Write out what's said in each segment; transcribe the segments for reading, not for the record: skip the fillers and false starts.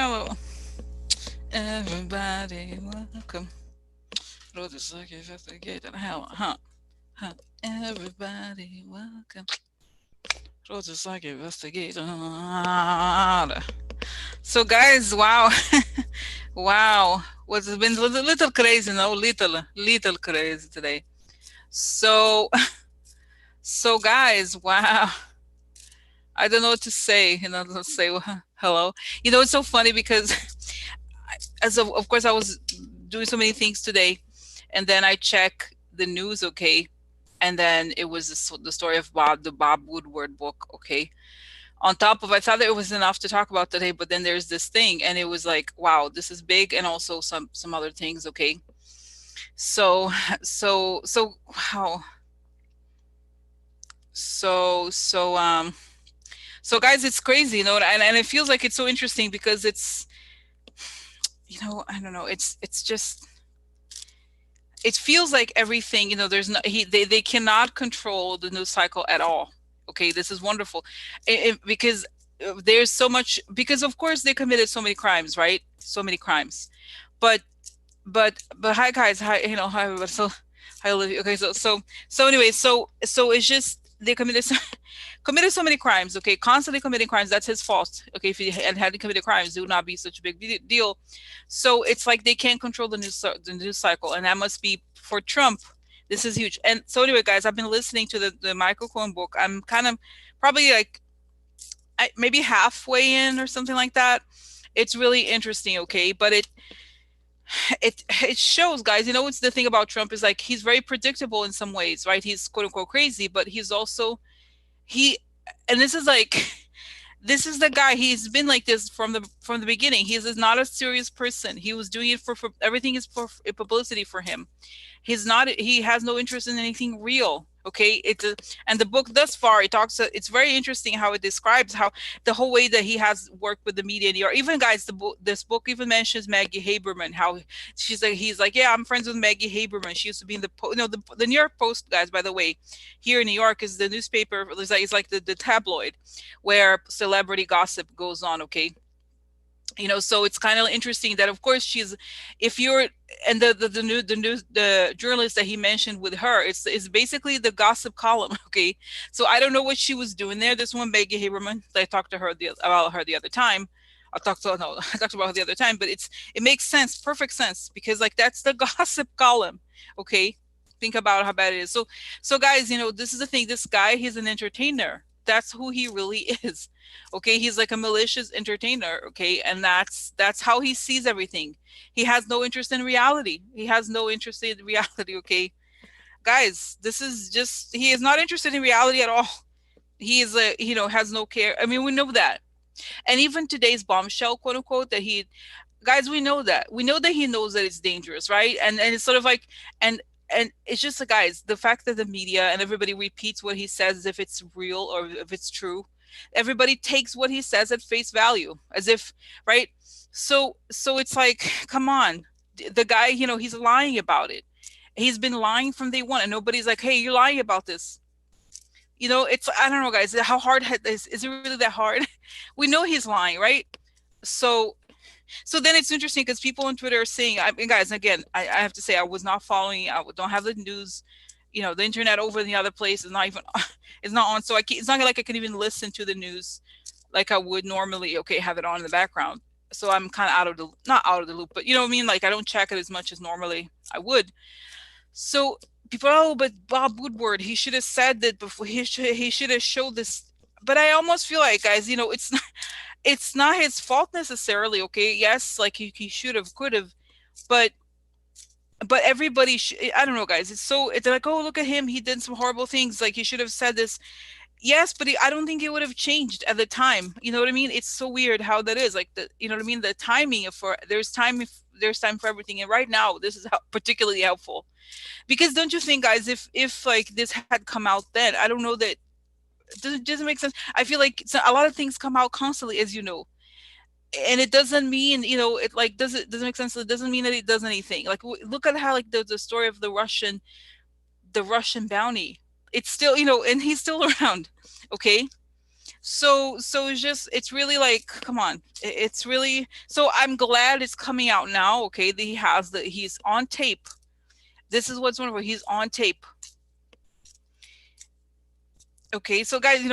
Hello, everybody. Welcome. Roses like investigated. Huh? Huh? Everybody, welcome. Roses like investigated. So, guys, wow, wow. What's been a little crazy, no? Little crazy today. So, so, guys, wow. I don't know what to say. Let's say hello. It's so funny because of course I was doing so many things today, and then I check the news, okay, and then it was the story of the Bob Woodward book, okay. On top of, I thought that it was enough to talk about today, but then there's this thing, and it was like, wow, this is big, and also some other things, okay. So so wow. So so guys, it's crazy, and it feels like it's so interesting because it's, I don't know, it's just, it feels like everything, there's no, they cannot control the news cycle at all. Okay, this is wonderful. Because there's so much, because of course they committed so many crimes, right? So many crimes. But but hi guys, hi, hi everybody. So hi Olivia. Okay, so anyway, so it's just they committed committed so many crimes, okay, constantly committing crimes. That's his fault. Okay, if he hadn't committed crimes, it would not be such a big deal. So it's like they can't control the news cycle, and that must be for Trump. This is huge. And so anyway, guys, I've been listening to the Michael Cohen book. I'm kind of probably like maybe halfway in or something like that. It's really interesting, okay, but it shows, guys. It's the thing about Trump is like he's very predictable in some ways, right? He's quote unquote crazy, but he's also he and this is like this is the guy. He's been like this from the beginning. He's not a serious person. He was doing it for everything is for publicity for him. He has no interest in anything real. Okay, and the book thus far, it talks, it's very interesting how it describes how the whole way that he has worked with the media in New York. Even, guys, this book even mentions Maggie Haberman, how he's like, yeah, I'm friends with Maggie Haberman. She used to be in the New York Post, guys, by the way. Here in New York is the newspaper. It's like the tabloid where celebrity gossip goes on, okay. So it's kind of interesting that, of course, she's, if you're, and the journalist that he mentioned with her, it's basically the gossip column. Okay, so I don't know what she was doing there. This one, Maggie Haberman, I talked to her about her the other time. I talked about her the other time, but it makes sense, perfect sense, because like that's the gossip column. Okay, think about how bad it is. So guys, this is the thing. This guy, he's an entertainer. That's who he really is. Okay, he's like a malicious entertainer. Okay, and that's how he sees everything. He has no interest in reality. He has no interest in reality. Okay, guys, this is just, he is not interested in reality at all. He is a, has no care. I mean, we know that. And even today's bombshell, quote unquote, that he, guys, we know that he knows that it's dangerous, right? And it's sort of like, and it's just like, guys, the fact that the media and everybody repeats what he says as if it's real or if it's true. Everybody takes what he says at face value, as if, right? So it's like, come on. The guy, he's lying about it. He's been lying from day one, and nobody's like, hey, you're lying about this. It's, I don't know, guys, how hard is it really that hard? We know he's lying, right? So so then it's interesting because people on Twitter are saying, I mean, guys, again, I have to say, I was not following, I don't have the news, the internet over in the other place is not even, it's not on. So it's not like I can even listen to the news like I would normally, okay, have it on in the background. So I'm kind of not out of the loop, but you know what I mean? Like I don't check it as much as normally I would. So people, oh, but Bob Woodward, he should have said that before, he should have showed this. But I almost feel like, guys, it's not his fault necessarily. Okay, yes, like he should have, could have, but everybody I don't know, guys, it's like, oh, look at him, he did some horrible things, like he should have said this. Yes, but I don't think it would have changed at the time. You know what I mean? It's so weird how that is, like, you know what I mean, the timing for, there's time for everything, and right now this is particularly helpful. Because don't you think, guys, if like this had come out then, I don't know that, doesn't make sense. I feel like a lot of things come out constantly, as you know, and it doesn't mean, it like doesn't make sense. It doesn't mean that it does anything. Like, look at how, like, the story of the Russian bounty. It's still, and he's still around. Okay, So it's just, it's really like, come on. It's really, so I'm glad it's coming out now, okay, that he has the, he's on tape. This is what's wonderful. He's on tape. Okay, so guys,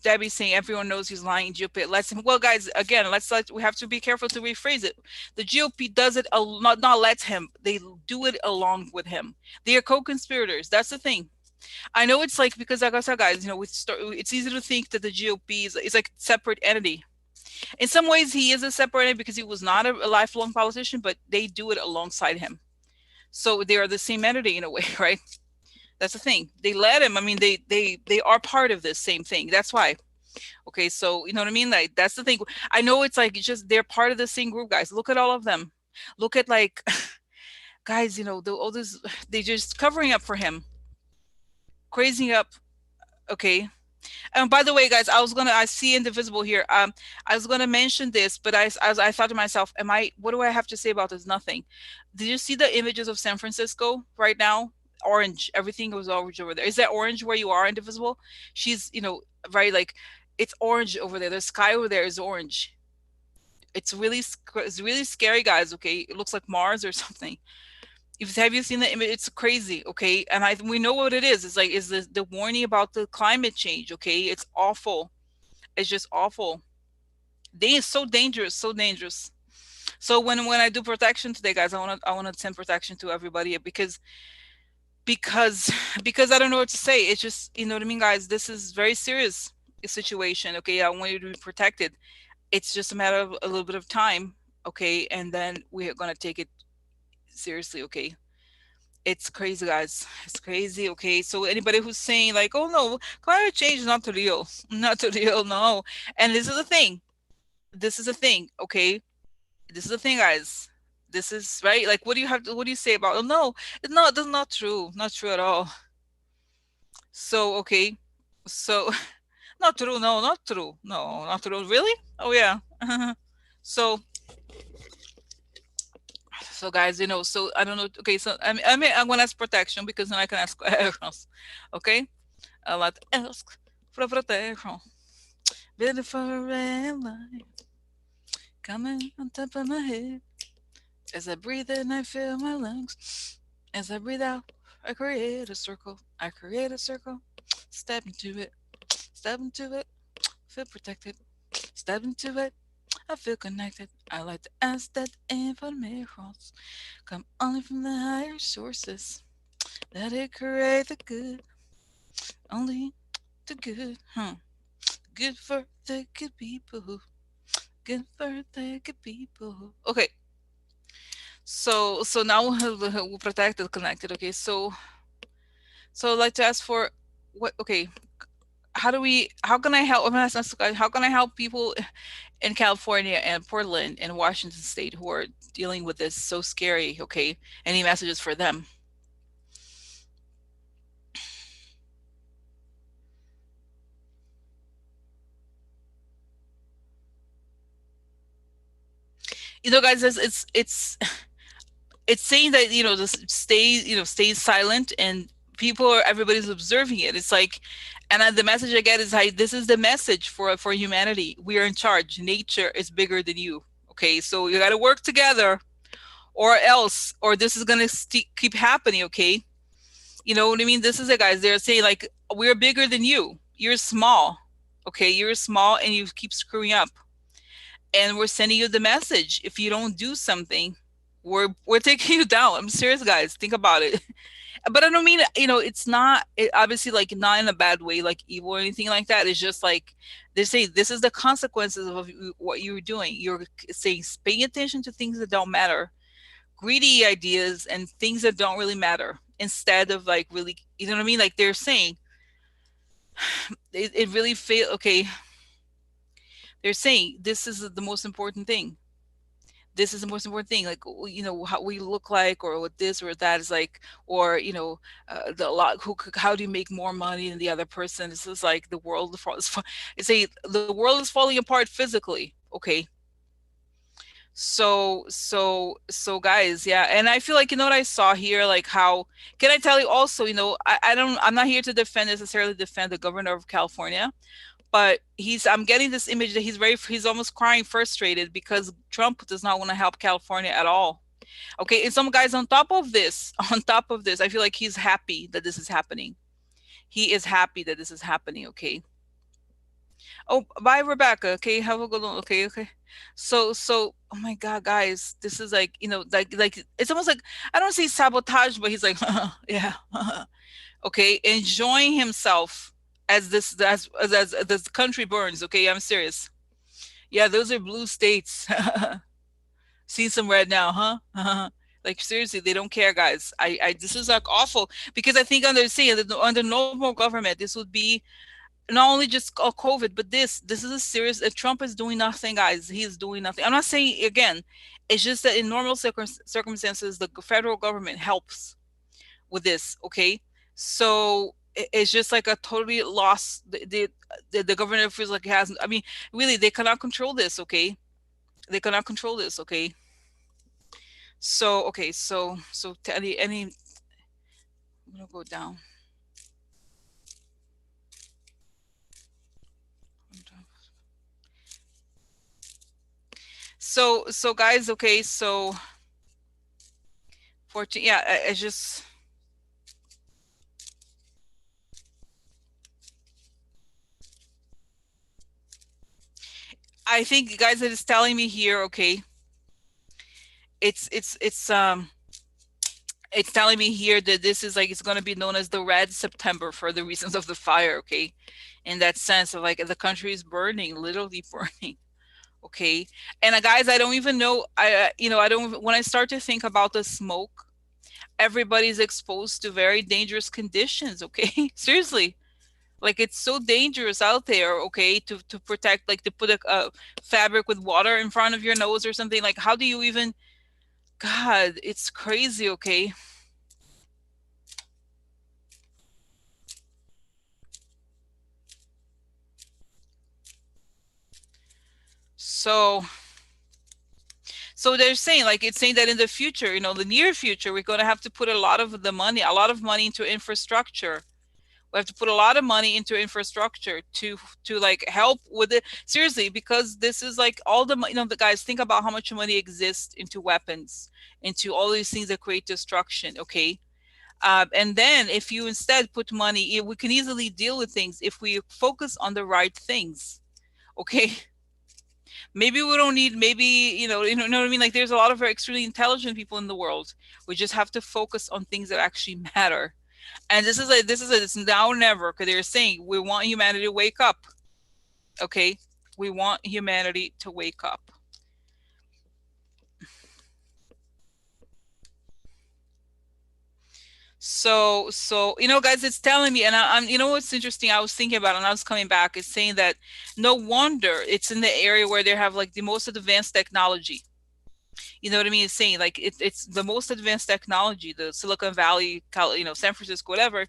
Debbie's saying everyone knows he's lying. GOP lets him. Well, guys, again, we have to be careful to rephrase it. The GOP does it, not lets him. They do it along with him. They are co-conspirators. That's the thing. I know it's like, because like I said, guys, it's easy to think that the GOP is like a separate entity. In some ways, he is a separate entity because he was not a lifelong politician, but they do it alongside him. So they are the same entity in a way, right? That's the thing. They let him. I mean, they are part of this same thing. That's why. Okay, so you know what I mean? Like, that's the thing. I know it's like, it's just they're part of the same group, guys. Look at all of them. Look at, like, guys, all this, they just covering up for him, crazy up. Okay. And by the way, guys, I see Indivisible here. I was gonna mention this, but I thought to myself, what do I have to say about this? Nothing. Did you see the images of San Francisco right now? Orange, everything was orange over there. Is that orange where you are, Indivisible? She's, right, like, it's orange over there. The sky over there is orange. It's really scary, guys. Okay, it looks like Mars or something. If Have you seen the image? It's crazy. Okay, and we know what it is. It's like, is the warning about the climate change. Okay, it's awful. It's just awful. It's so dangerous, so dangerous. So when I do protection today, guys, I want to send protection to everybody, because because I don't know what to say. It's just, you know what I mean, guys. This is very serious situation. Okay, I want you to be protected. It's just a matter of a little bit of time. Okay, and then we're gonna take it seriously. Okay, it's crazy, guys. It's crazy. Okay, so anybody who's saying like, oh no, climate change is not real, not real, no. And this is the thing. This is the thing. Okay, this is the thing, guys. This is right. Like, what do you say about? Oh no, that's not true. Not true at all. So okay, so not true. No, not true. No, not true. Really? Oh yeah. So so guys, so I don't know. Okay, so I'm gonna ask protection, because then I can ask questions. Okay, a lot ask for protection. Beautiful red light coming on top of my head. As I breathe in, I feel my lungs. As I breathe out, I create a circle. I create a circle. Step into it. Step into it. Feel protected. Step into it. I feel connected. I like to ask that informations come only from the higher sources. Let it create the good. Only the good. Good for the good people. Good for the good people. Okay. So now we'll protect the connected. Okay. So I'd like to ask for what? Okay. How can I help? I'm gonna ask this guy, how can I help people in California and Portland and Washington State who are dealing with this so scary? Okay. Any messages for them? Guys, it's saying that, just stay silent, and everybody's observing it. It's like, and the message I get is, this is the message for humanity. We are in charge. Nature is bigger than you. Okay, so you got to work together, or this is gonna keep happening. Okay, you know what I mean? This is it, guys. They're saying like, we're bigger than you. You're small. Okay, you're small, and you keep screwing up, and we're sending you the message. If you don't do something, we're taking you down. I'm serious, guys. Think about it. But I don't mean, it's not, obviously, like, not in a bad way, like evil or anything like that. It's just like, they say this is the consequences of what you're doing. You're saying, paying attention to things that don't matter, greedy ideas and things that don't really matter, instead of like really, you know what I mean? Like, they're saying it really fail. Okay, they're saying this is the most important thing. This is the most important thing. Like, how we look like, or what this or that is like, or the lot who how do you make more money than the other person? This is like the world is it's the world is falling apart physically. Okay, so guys, yeah. And I feel like, what I saw here, like, how can I tell you also, I'm not here to defend, necessarily defend the governor of California, but I'm getting this image that he's almost crying frustrated because Trump does not want to help California at all. Okay, and some guys on top of this, on top of this, I feel like he's happy that this is happening. He is happy that this is happening, okay? Oh, bye, Rebecca. Okay, have a good one. Okay, okay. So, oh my God, guys, this is like, like it's almost like I don't say sabotage, but he's like, yeah, okay, enjoying himself as the country burns. Okay, I'm serious. Yeah, those are blue states. See some red now, huh? Like seriously, they don't care, guys. This is like awful because I think under normal government, this would be not only just COVID, but this is a serious. Trump is doing nothing, guys. He is doing nothing. I'm not saying again. It's just that in normal circumstances, the federal government helps with this. Okay, so it's just like a totally lost. The government feels like it has. I mean, really, they cannot control this. Okay, they cannot control this. Okay, so okay, so to any, I'm gonna go down. So guys, okay, so 14, yeah, it's just I think guys that is telling me here, okay, it's it's it's um it's telling me here that this is like it's gonna be known as the Red September for the reasons of the fire, okay? In that sense of like the country is burning, literally burning, okay? And guys, I don't even know, I don't when I start to think about the smoke, everybody's exposed to very dangerous conditions, okay? Seriously. Like it's so dangerous out there, okay, to protect, like to put a fabric with water in front of your nose or something. Like, how do you even? God, it's crazy, okay. So, so they're saying, like, it's saying that in the future, the near future, we're going to have to put a lot of money into infrastructure. We have to put a lot of money into infrastructure to like help with it. Seriously, because this is like all the the guys, think about how much money exists into weapons, into all these things that create destruction. Okay, and then if you instead put money, we can easily deal with things if we focus on the right things. Okay, maybe we don't need, maybe know what I mean. Like there's a lot of very extremely intelligent people in the world. We just have to focus on things that actually matter. And it's now or never, because they're saying we want humanity to wake up. Okay, we want humanity to wake up. So guys, it's telling me, and I'm what's interesting. I was thinking about it, and I was coming back. It's saying that no wonder it's in the area where they have like the most advanced technology. You know what I mean? It's saying like it's the most advanced technology, the Silicon Valley, San Francisco, whatever.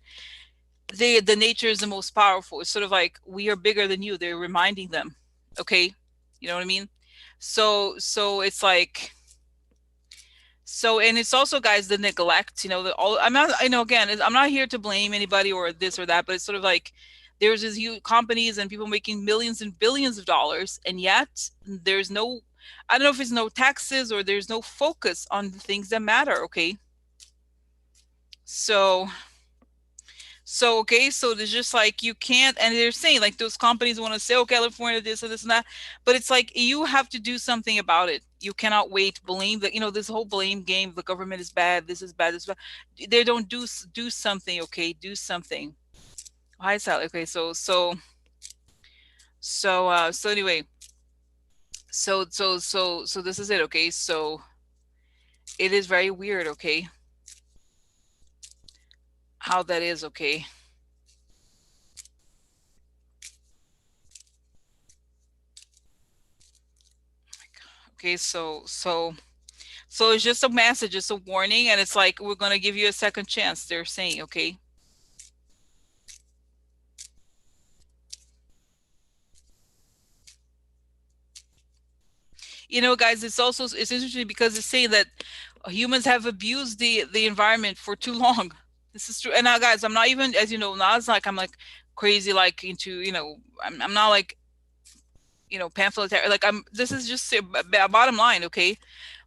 The nature is the most powerful. It's sort of like we are bigger than you. They're reminding them. Okay, you know what I mean? So it's like and it's also, guys, the neglect. The all I'm not. I know again. I'm not here to blame anybody or this or that, but it's sort of like there's these huge companies and people making millions and billions of dollars, and yet there's no. I don't know if it's no taxes or there's no focus on the things that matter. Okay, so okay, so there's just like you can't, and they're saying like those companies want to say, oh, California, this and this and that, but it's like you have to do something about it. You cannot wait, blame that, this whole blame game. The government is bad. This is bad. This is bad. They don't do something. Okay, do something. Hi, Sally. Okay, so anyway, so this is it. Okay, so it is very weird. Okay, how that is. Okay. Okay, so it's just a message, it's a warning, and it's like we're gonna give you a second chance. They're saying, okay. Guys, it's interesting because it's saying that humans have abused the environment for too long. This is true. And now, guys, I'm not even, as you know, now it's like I'm like crazy like into, I'm not like, pamphletary. Like I'm. This is just a bottom line, okay?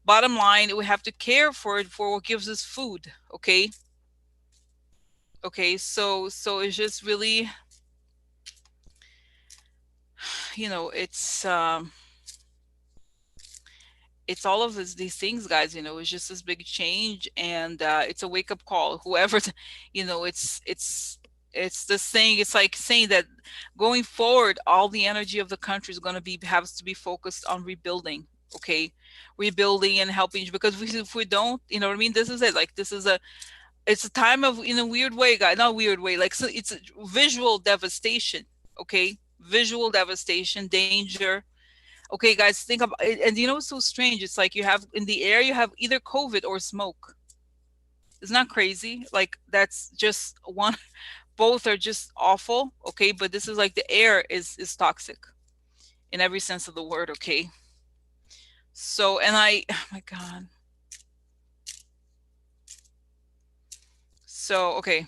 Bottom line, we have to care for what gives us food, okay? Okay, so it's just really, it's all of these things, guys. It's just this big change, and it's a wake up call. Whoever, it's this thing. It's like saying that going forward, all the energy of the country is going to be has to be focused on rebuilding. Okay, rebuilding and helping, because if we don't, you know what I mean. This is it. Like this is a it's a time of, in a weird way, guys. Not weird way. Like, so it's a visual devastation. Okay, visual devastation, danger. Okay, guys, think about it. And what's so strange? It's like you have in the air, you have either COVID or smoke. It's not crazy. Like that's just one. Both are just awful. Okay, but this is like the air is toxic in every sense of the word. Okay, so and oh my God. So okay.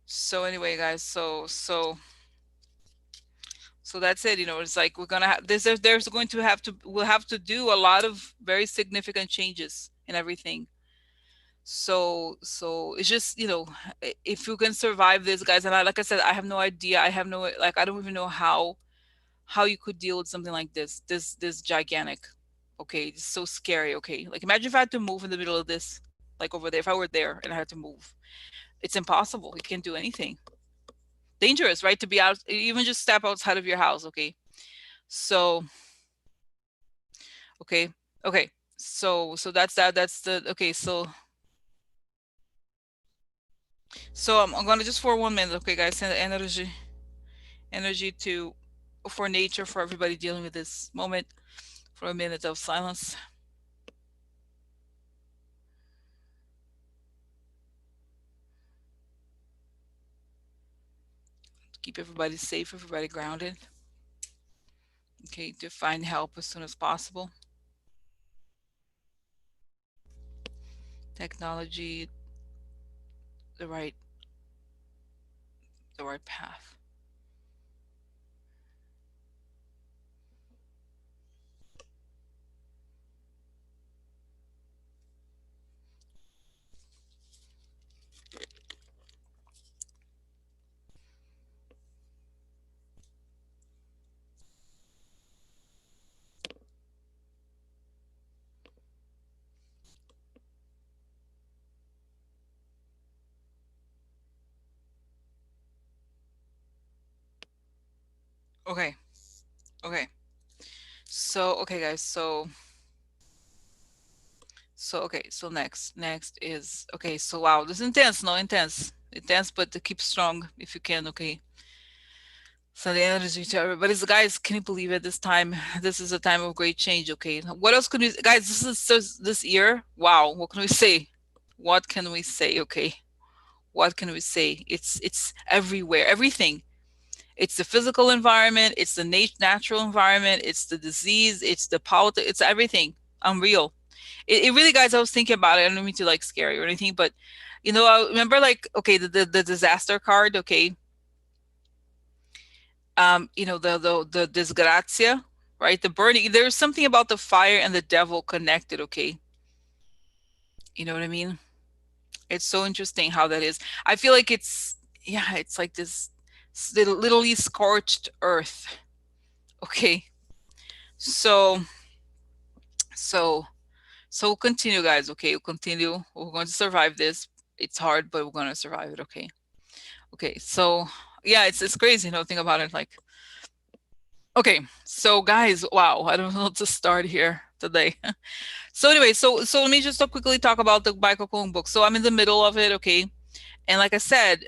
So anyway, guys. So that's it. It's like we're gonna have there's going to have to we'll have to do a lot of very significant changes in everything. So it's just, if you can survive this, guys. And like I said, I have no idea. I have no, like, I don't even know how you could deal with something like this gigantic. Okay, it's so scary. Okay, like imagine if I had to move in the middle of this, like over there. If I were there and I had to move, it's impossible. You can't do anything. Dangerous, right? To be out, even just step outside of your house. Okay, so okay, okay. So that's that. That's the okay. So I'm gonna just for 1 minute, okay, guys, send the energy to for nature, for everybody dealing with this moment, for a minute of silence to keep everybody safe, everybody grounded. Okay, to find help as soon as possible. Technology, the right the right path. Okay, okay. So okay, guys. So next is okay. So wow, this is intense. No, intense, but to keep strong if you can. Okay. So the energy to everybody. So guys, can you believe it? This time, this is a time of great change. Okay, what else could we, guys? This is this year. Wow, what can we say? What can we say? Okay, what can we say? It's everywhere, everything. It's the physical environment. It's the natural environment. It's the disease. It's the politics. It's everything. Unreal. It really, guys. I was thinking about it. I don't mean to like scare you or anything, but I remember like okay, the disaster card. Okay, the disgrazia, right? The burning. There's something about the fire and the devil connected. Okay, you know what I mean? It's so interesting how that is. I feel like yeah, it's like this literally scorched earth. Okay, so so so we'll continue, guys. Okay, we'll continue. We're going to survive this. It's hard, but we're going to survive it. Okay, okay. So yeah, it's crazy. Think about it. Like okay, so guys, wow, I don't know to start here today. So anyway, so let me just quickly talk about the Michael Cohen book. So I'm in the middle of it, okay? And like I said,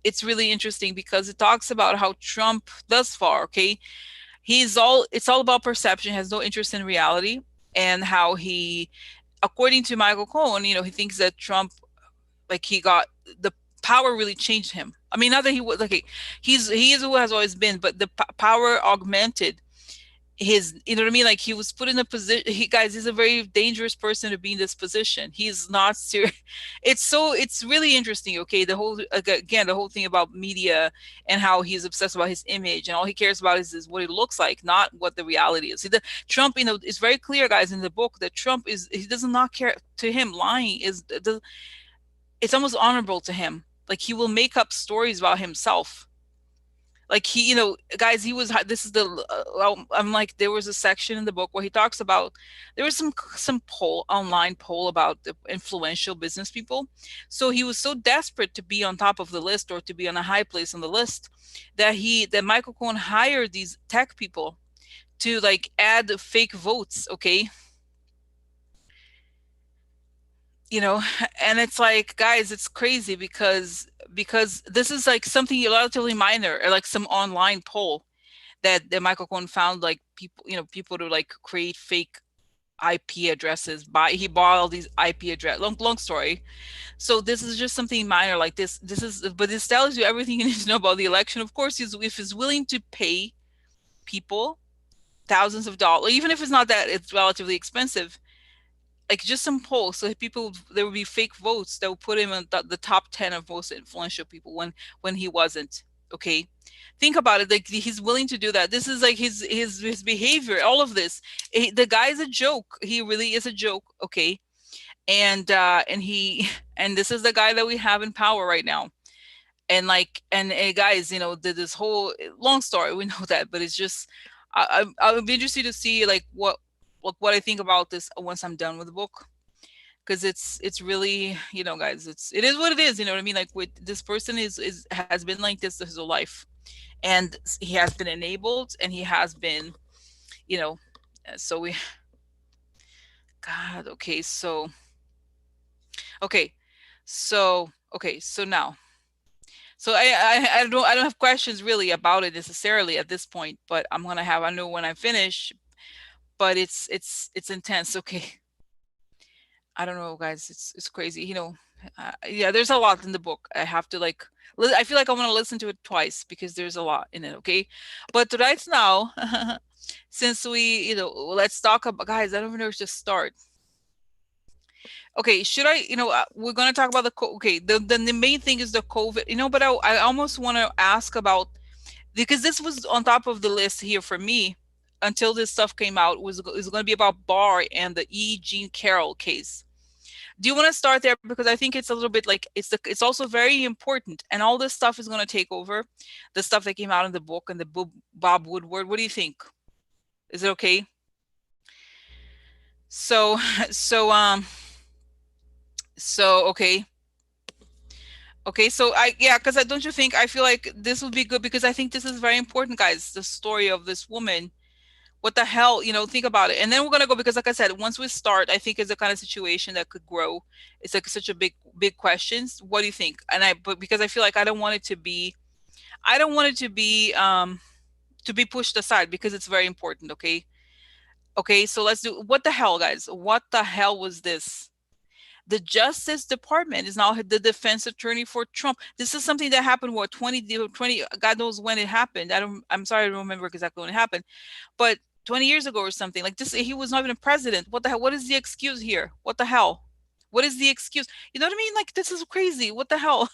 it's really interesting because it talks about how Trump thus far, okay? It's all about perception, has no interest in reality, and how he, according to Michael Cohen, he thinks that Trump, like he got the power really changed him. I mean, not that he was like he is who has always been, but the power augmented his, you know what I mean? Like he was put in a position. He, guys, he's a very dangerous person to be in this position. He's not serious. It's really interesting. Okay, the whole, again, the whole thing about media and how he's obsessed about his image and all he cares about is what it looks like, not what the reality is. See, the Trump, it's very clear, guys, in the book that Trump is, he does not care. To him, lying is it's almost honorable to him. Like he will make up stories about himself. Like he, guys, he was, this is the, I'm like, there was a section in the book where he talks about, there was some poll, online poll about the influential business people. So he was so desperate to be on top of the list or to be on a high place on the list that Michael Cohen hired these tech people to like add fake votes. Okay. you know and it's like, guys, it's crazy because this is like something relatively minor, or like some online poll that Michael Cohen found, like people to like create fake IP addresses. He bought all these IP address. Long story. So this is just something minor like this is, but this tells you everything you need to know about the election. Of course, if he's willing to pay people thousands of dollars, even if it's not that, it's relatively expensive, like just some polls, so people, there would be fake votes that would put him in the top 10 of most influential people when he wasn't. Okay, think about it. Like he's willing to do that. This is like his behavior, all of this. The guy is a joke. He really is a joke. Okay, and he and this is the guy that we have in power right now. And like, and guys, this whole long story, we know that, but it's just, I would be interested to see like what I think about this once I'm done with the book, because it's really, guys, it is what it is. You know what I mean? Like, with this person is has been like this his whole life, and he has been enabled, and he has been, you know, so we, God, okay, okay, so now. So I don't have questions really about it necessarily at this point, but I'm gonna have, I know when I finish, but it's intense. Okay, I don't know, guys. It's crazy. Yeah, there's a lot in the book. I have to like. I feel like I want to listen to it twice because there's a lot in it. Okay, but right now, since let's talk about, guys. I don't even know where to start. Okay, should I? We're gonna talk about okay. The main thing is the COVID. But I almost want to ask about, because this was on top of the list here for me until this stuff came out, was going to be about Barr and the Jean Carroll case. Do you want to start there? Because I think it's a little bit like, it's also very important, and all this stuff is going to take over the stuff that came out in the book and the Bob Woodward. What do you think? Is it okay? So so okay. Okay, so yeah, because don't you think, I feel like this would be good, because I think this is very important, guys, the story of this woman. What the hell, think about it. And then we're gonna go, because like I said, once we start, I think it's the kind of situation that could grow. It's like such a big questions. What do you think? But because I feel like I don't want it to be pushed aside, because it's very important. Okay. Okay, so let's do, what the hell, guys? What the hell was this? The Justice Department is now the defense attorney for Trump. This is something that happened, what, 2020, God knows when it happened. I'm sorry, I don't remember exactly when it happened, but 20 years ago or something like this. He was not even a president. What the hell? What is the excuse here? What the hell? What is the excuse? You know what I mean? Like, this is crazy. What the hell?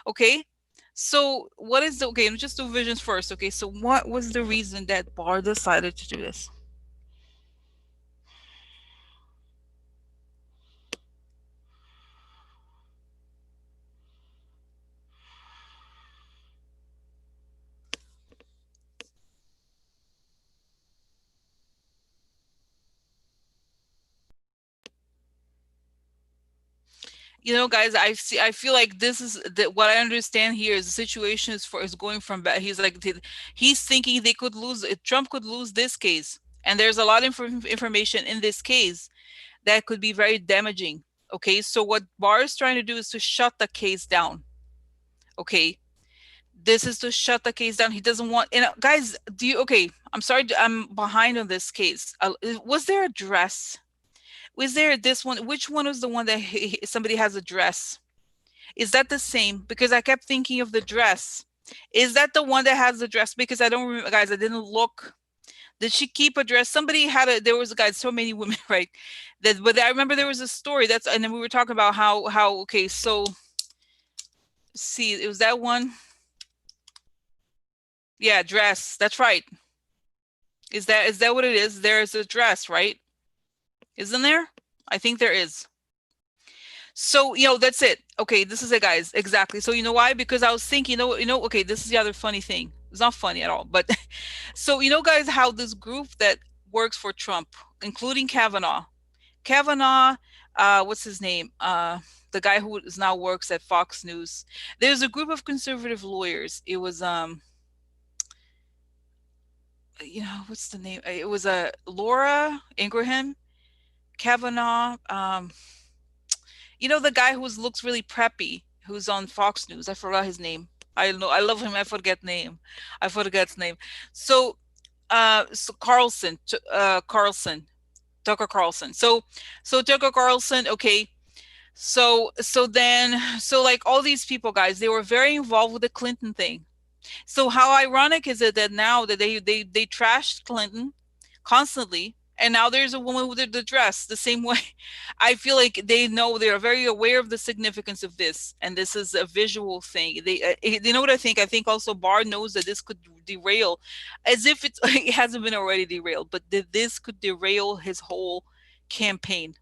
Okay. So what is the, okay, let's just do visions first. Okay. So what was the reason that Barr decided to do this? Guys, I feel like this is that what I understand here is the situation is going from bad. He's like, he's thinking they could lose, Trump could lose this case. And there's a lot of information in this case that could be very damaging. Okay. So what Barr is trying to do is to shut the case down. Okay. This is to shut the case down. He doesn't want, guys, okay, I'm sorry, I'm behind on this case. Was there a dress? Was there this one? Which one was the one that somebody has a dress? Is that the same? Because I kept thinking of the dress. Is that the one that has the dress? Because I don't remember, guys, I didn't look. Did she keep a dress? Somebody had a, there was a guy, so many women, right? That, but I remember there was a story that's, and then we were talking about how, okay, so see, it was that one. Yeah, dress. That's right. Is that what it is? There is a dress, right? Isn't there? I think there is. So, that's it. Okay, this is it, guys. Exactly. So, you know why? Because I was thinking, okay, this is the other funny thing. It's not funny at all, but so, guys, how this group that works for Trump, including Kavanaugh, what's his name? The guy who is now works at Fox News. There's a group of conservative lawyers. It was, what's the name? It was Laura Ingraham, Kavanaugh, the guy who looks really preppy, who's on Fox News. I forgot his name. I know I love him. I forget name. I forget his name. So Carlson, Tucker Carlson. So Tucker Carlson. Okay. So like all these people, guys, they were very involved with the Clinton thing. So how ironic is it that now that they trashed Clinton constantly, and now there's a woman with the dress the same way. I feel like they know, they are very aware of the significance of this, and this is a visual thing. They know what I think. I think also Barr knows that this could derail, as if it hasn't been already derailed, but that this could derail his whole campaign,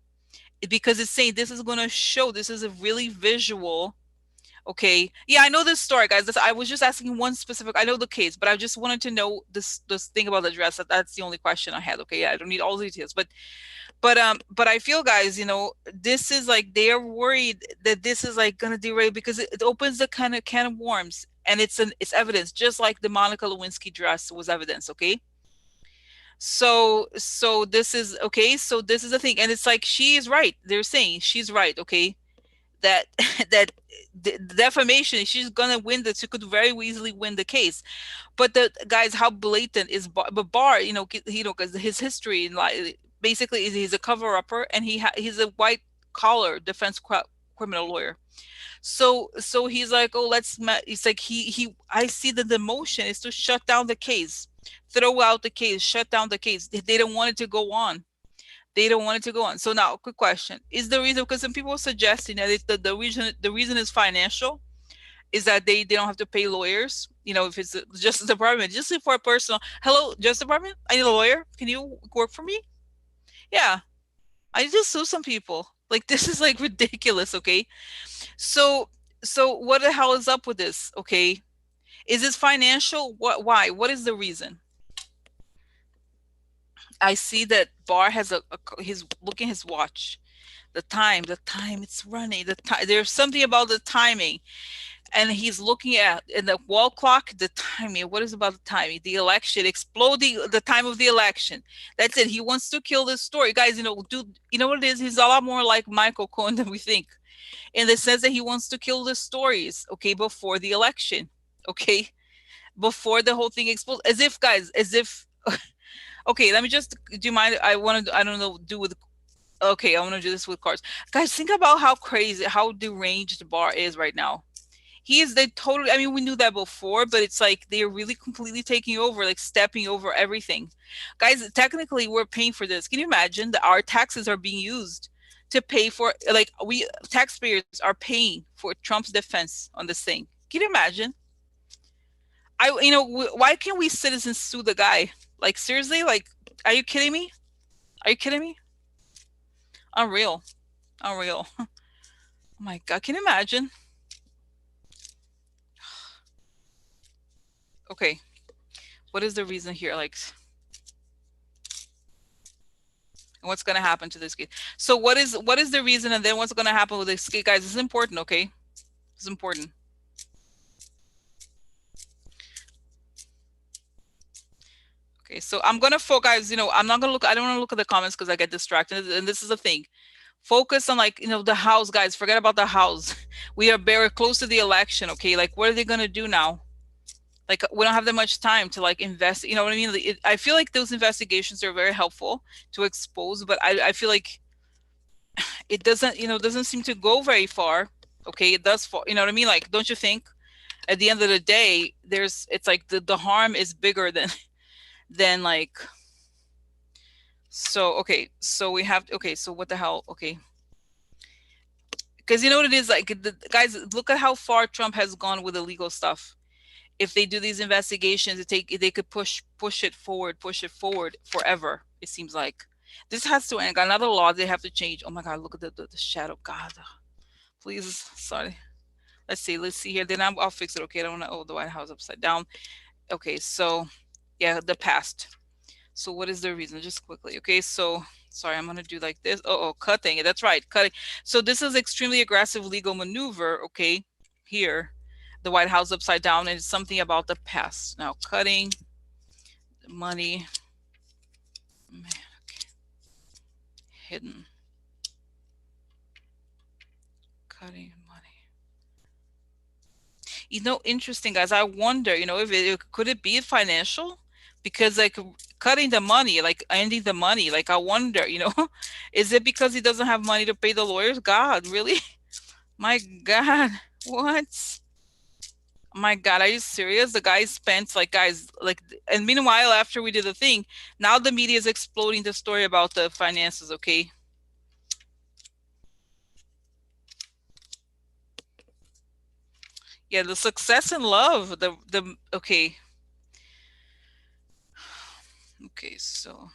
because it's saying this is going to show, this is a really visual. Okay. Yeah, I know this story, guys. I was just asking one specific. I know the case, but I just wanted to know this thing about the dress. That's the only question I had. Okay, yeah, I don't need all the details, but I feel, guys, this is like they're worried that this is like gonna derail, because it opens the kind of can of worms, and it's evidence, just like the Monica Lewinsky dress was evidence. Okay. So this is okay. So this is the thing, and it's like she is right. They're saying she's right. Okay, that that the defamation, she's gonna win this. She could very easily win the case. But the guys, how blatant is Barr? But Barr, because his history in, like, basically he's a cover upper, and he's a white collar defense criminal lawyer. So he's like, oh, he's like, I see that the motion is to shut down the case, throw out the case, shut down the case. They don't want it to go on. They don't want it to go on. So now, quick question: is the reason, because some people are suggesting that the reason is financial, is that they don't have to pay lawyers. If it's the Justice Department, just for a personal, hello, Justice Department, I need a lawyer. Can you work for me? Yeah, I just sue some people. Like, this is like ridiculous. Okay, so what the hell is up with this? Okay, is this financial? Why? What is the reason? I see that Barr has he's looking at his watch. The time it's running. There's something about the timing, and he's looking at in the wall clock the timing. What is about the timing? The election exploding, the time of the election. That's it. He wants to kill this story, guys. Dude, you know what it is? He's a lot more like Michael Cohen than we think, in the sense that he wants to kill the stories. Okay, before the election. Okay, before the whole thing explodes. As if, guys, as if. Okay, let me just. Do you mind? I want to. I don't know. Do with. Okay, I want to do this with cards. Guys, think about how crazy, how deranged Barr is right now. They totally, I mean, we knew that before, but it's like they're really completely taking over, like stepping over everything. Guys, technically we're paying for this. Can you imagine that our taxes are being used to pay for, like, we taxpayers are paying for Trump's defense on this thing? Can you imagine? Why can't we citizens sue the guy? Like, seriously? Like, are you kidding me? Are you kidding me? Unreal. Unreal. Oh my God. Can you imagine? Okay. What is the reason here? Like, what's going to happen to this kid? So what is the reason, and then what's going to happen with this kid? Guys, this is important. Okay. It's important. Okay. So I'm going to focus, I'm not going to look, I don't want to look at the comments because I get distracted. And this is the thing. Focus on, like, the House, guys. Forget about the House. We are very close to the election. Okay. Like, what are they going to do now? Like, we don't have that much time to, like, invest. You know what I mean? I feel like those investigations are very helpful to expose, but I feel like it doesn't seem to go very far. Okay, it does fall. You know what I mean? Like, don't you think? At the end of the day, it's like the harm is bigger than like So, okay, so we have, okay, so what the hell? Okay. Because you know what it is like, guys, look at how far Trump has gone with illegal stuff. If they do these investigations, they could push it forward forever. It seems like this has to end. Another law they have to change. Oh my God, look at the shadow. God, please, sorry. Let's see here. Then I'll fix it. Okay, I don't want to. Oh, the White House upside down. Okay, so yeah, the past. So what is the reason? Just quickly. Okay, so sorry, I'm gonna do like this. Oh, cutting. That's right, cutting. So this is extremely aggressive legal maneuver. Okay, here, the White House upside down, and it's something about the past. Now cutting money, man, okay. Hidden, cutting money. Interesting, guys. I wonder, if could it be financial? Because like cutting the money, like ending the money, like I wonder, is it because he doesn't have money to pay the lawyers? God, really? My God, what? My God, are you serious? The guy spent like guys like, and meanwhile, after we did the thing, now the media is exploding the story about the finances. Okay, yeah, the success and love. The okay, okay. So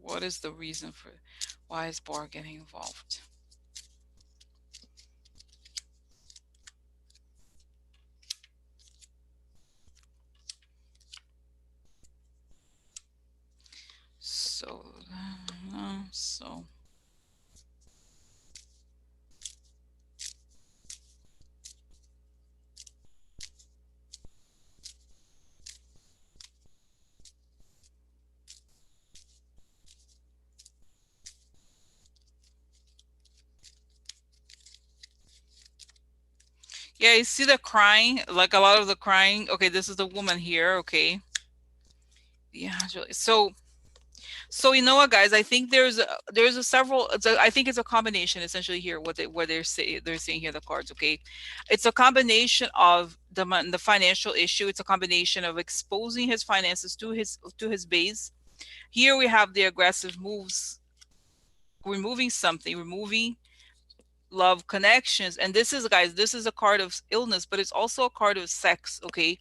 what is the reason for why is Barr getting involved? So, so yeah, you see the crying, like a lot of the crying. Okay, this is the woman here. Okay, yeah. So you know what, guys? I think there's a several. I think it's a combination essentially here. What they're saying here the cards. Okay, it's a combination of the financial issue. It's a combination of exposing his finances to his base. Here we have the aggressive moves, removing love connections, and this is, guys, this is a card of illness, but it's also a card of sex. Okay,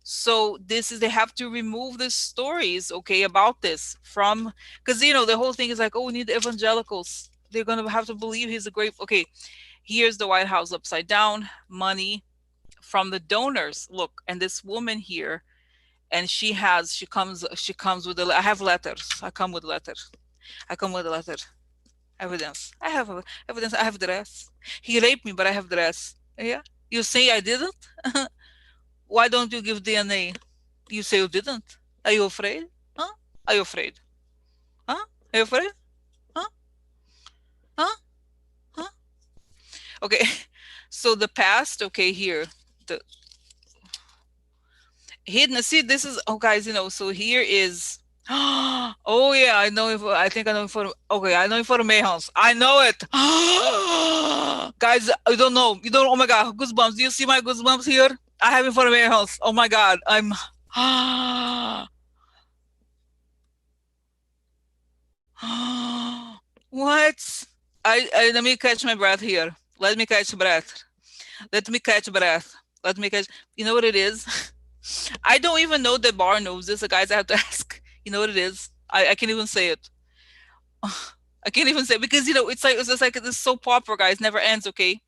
so this is, they have to remove the stories, okay, about this from, because the whole thing is like, oh, we need the evangelicals, they're gonna have to believe he's a great, okay, here's the White House upside down, money from the donors, look, and this woman here, and she comes with I have letters, I come with a letter, evidence, evidence, I have dress, he raped me, but I have dress, yeah, you say I didn't. Why don't you give DNA? You say you didn't. Are you afraid? Huh? Are you afraid? Huh? Are you afraid? Huh? Huh? Huh? Okay. So the past, okay, here. The hidden, see, this is, oh, guys, so here is, oh, yeah, I think I know for, okay, I know informations. I know it. Guys, you don't know. You don't, oh my God, goosebumps. Do you see my goosebumps here? I have informations. Oh my God. I'm, what? Let me catch my breath here. Let me catch breath. Let me catch breath. Let me catch. You know what it is? I don't even know that Bar knows this. The guys I have to ask. You know what it is? I can't even say it. I can't even say it because it's just like this soap opera, guys. Never ends. Okay.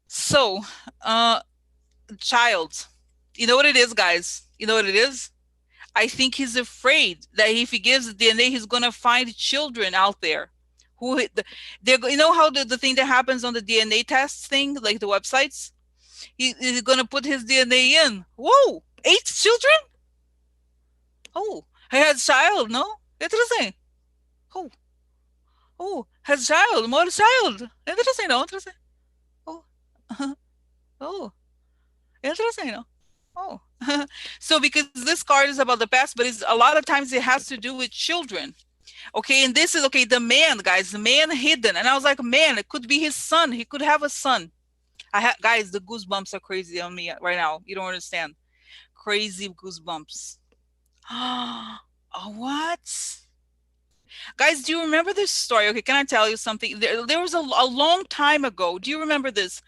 So, uh, child. You know what it is, guys. You know what it is. I think he's afraid that if he gives the DNA, he's gonna find children out there who they're, how the thing that happens on the DNA tests thing, like the websites. He's gonna put his DNA in. Whoa, 8 children? Oh, he has child, no? Interesting. Oh, oh, has child, more child. Interesting, no? Interesting. Oh, oh, interesting, no? Oh, so because this card is about the past, but it's a lot of times it has to do with children. Okay, and this is okay. The man, guys, the man hidden, and I was like, man, it could be his son. He could have a son. Guys, the goosebumps are crazy on me right now. You don't understand. Crazy goosebumps. Oh, what? Guys, do you remember this story? Okay, can I tell you something? There was a long time ago. Do you remember this?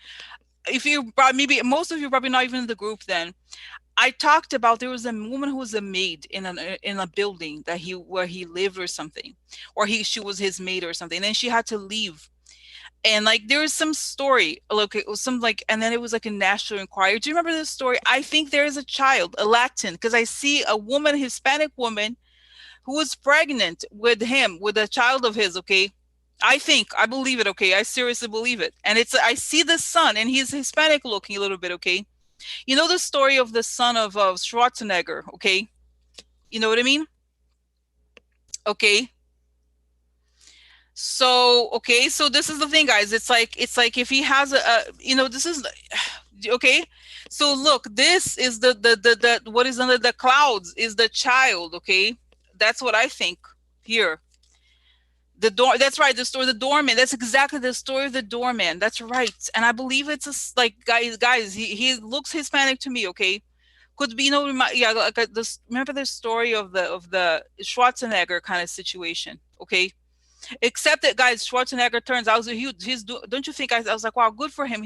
If you maybe most of you probably not even in the group then. I talked about there was a woman who was a maid in a building that he where he lived or something, or she was his maid or something. And then she had to leave, and like there was some story. Look, it was some like, and then it was like a national inquiry. Do you remember this story? I think there is a child, a Latin, because I see a woman, Hispanic woman, who was pregnant with him, with a child of his. Okay, I believe it. Okay, I seriously believe it. And I see the son, and he's Hispanic looking a little bit. Okay, you know the story of the son of Schwarzenegger, okay? You know what I mean? Okay. So, okay, so this is the thing, guys. It's like if he has this is okay. So look, this is the what is under the clouds is the child, okay? That's what I think here. The door. That's right. The story, the doorman. That's exactly the story of the doorman. That's right. And I believe it's like guys. He looks Hispanic to me. Okay, could be yeah, like this. Remember the story of the Schwarzenegger kind of situation. Okay, except that guys, Schwarzenegger turns out don't you think I was like, wow, good for him.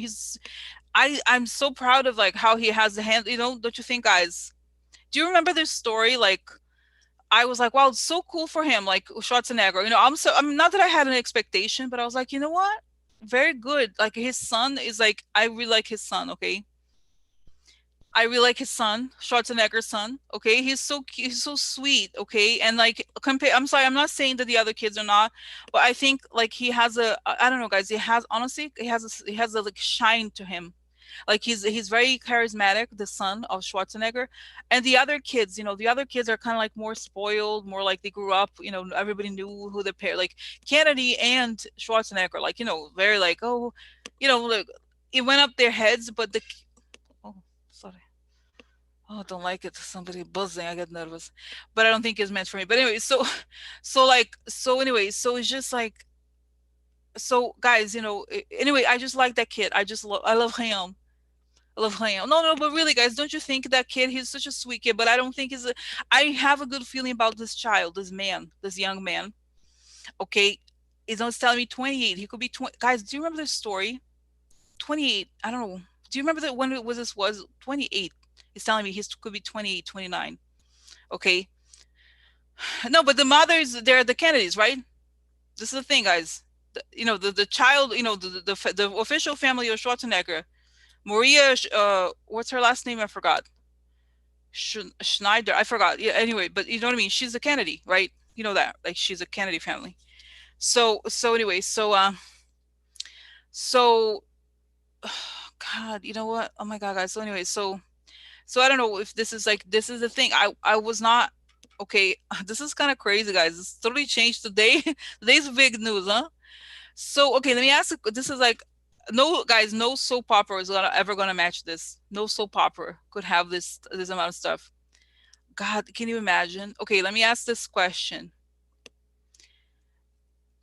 I'm so proud of like how he has the hand. Don't you think, guys? Do you remember this story? Like I was like, wow, it's so cool for him, like Schwarzenegger. I'm not that I had an expectation, but I was like, you know what? Very good. Like his son is like, I really like his son. Okay, I really like his son, Schwarzenegger's son. Okay, he's so sweet. Okay, and like compare. I'm sorry, I'm not saying that the other kids are not, but I think like he has I don't know, guys. He has a like shine to him. Like he's very charismatic, the son of Schwarzenegger, and the other kids, the other kids are kind of like more spoiled, more like they grew up. Everybody knew who the pair, like Kennedy and Schwarzenegger, like very like like it went up their heads, but oh, sorry. Oh, I don't like it. Somebody buzzing. I get nervous, but I don't think it's meant for me. But anyway, so, anyway, so it's just like, so guys, anyway, I just like that kid. I love him. I love him. No, no, but really, guys, don't you think that kid? He's such a sweet kid, but I don't think I have a good feeling about this child, this man, this young man. Okay, he's not telling me 28. He could be 20. Guys, do you remember this story? 28. I don't know. Do you remember that when it was this was 28? He's telling me he could be 28, 29. Okay. No, but the mothers, they're the Kennedys, right? This is the thing, guys. The child, the official family of Schwarzenegger, Maria, what's her last name? I forgot. Schneider. I forgot. Yeah. Anyway, but you know what I mean. She's a Kennedy, right? You know that. Like she's a Kennedy family. So anyway, so God, you know what? Oh my God, guys. So anyway, so I don't know if this is the thing. I was not okay. This is kind of crazy, guys. It's totally changed today. Today's big news, huh? So okay, let me ask. This is like no guys, no soap opera is ever gonna match this. No soap opera could have this amount of stuff. God, can you imagine? Okay, let me ask this question.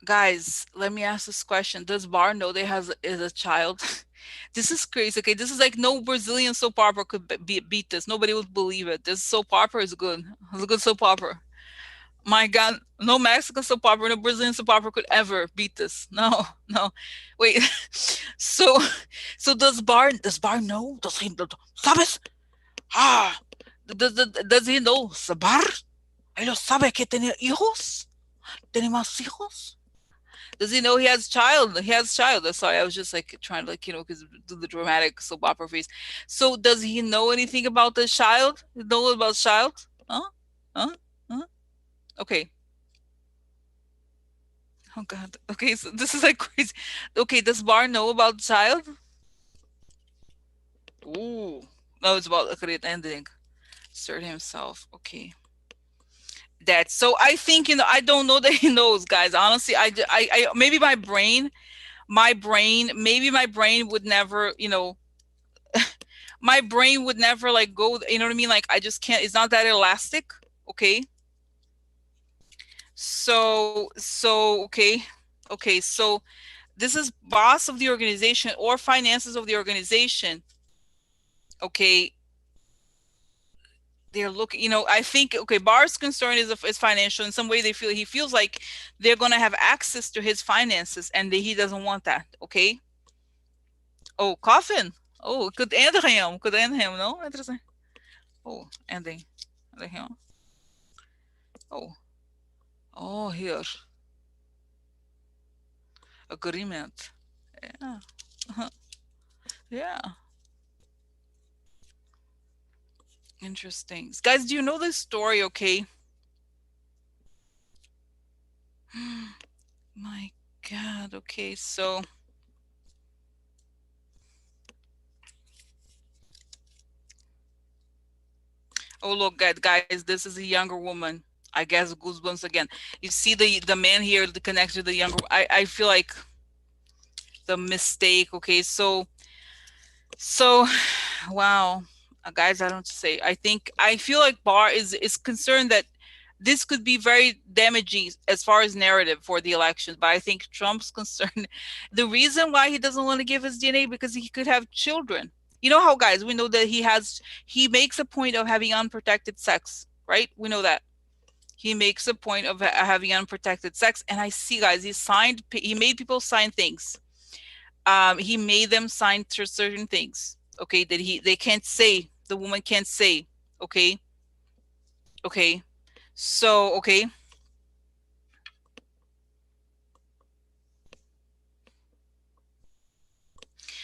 Guys, let me ask this question. Does Bar know they has is a child? This is crazy. Okay, this is like no Brazilian soap opera could beat this. Nobody would believe it. This soap opera is good. It's a good soap opera. My God, no Mexican soap opera, no Brazilian soap opera could ever beat this. No, no. Wait. So, so does Bar know? Does he sabes? Ah, does he know? Bar? Él sabe que tiene hijos. Tiene más hijos. Does he know he has child? He has child. Sorry, I was just like trying to like because do the dramatic soap opera face. So does he know anything about the child? Know about child? Huh? Huh? Huh? Okay. Oh God. Okay, so this is like crazy. Okay, does Bar know about the child? Ooh. No, it's about a great ending. Assert himself. Okay. That. So I think I don't know that he knows, guys. Honestly, maybe maybe my brain would never, my brain would never like go, you know what I mean? Like I just can't, it's not that elastic. Okay. Okay. Okay. So this is boss of the organization or finances of the organization. Okay, they're looking, I think, okay, Barr's concern is financial. In some way, he feels like they're going to have access to his finances, and he doesn't want that. Okay. Oh, coffin. Oh, could end him. Could end him. No, interesting. Oh, ending him. Oh, oh, here, agreement. Yeah. Yeah. Interesting. Guys, do you know this story? Okay. My God. Okay, so. Oh, look, guys, this is a younger woman. I guess goosebumps again. You see the man here, the connection to the younger. I feel like the mistake. Okay, so, wow, guys, I don't say. I feel like Barr is concerned that this could be very damaging as far as narrative for the elections. But I think Trump's concerned. The reason why he doesn't want to give his DNA because he could have children. You know how, guys, we know that he makes a point of having unprotected sex, right? We know that. He makes a point of having unprotected sex. And I see, guys, he made people sign things. He made them sign certain things, okay, that they can't say, the woman can't say, okay, okay. So, okay.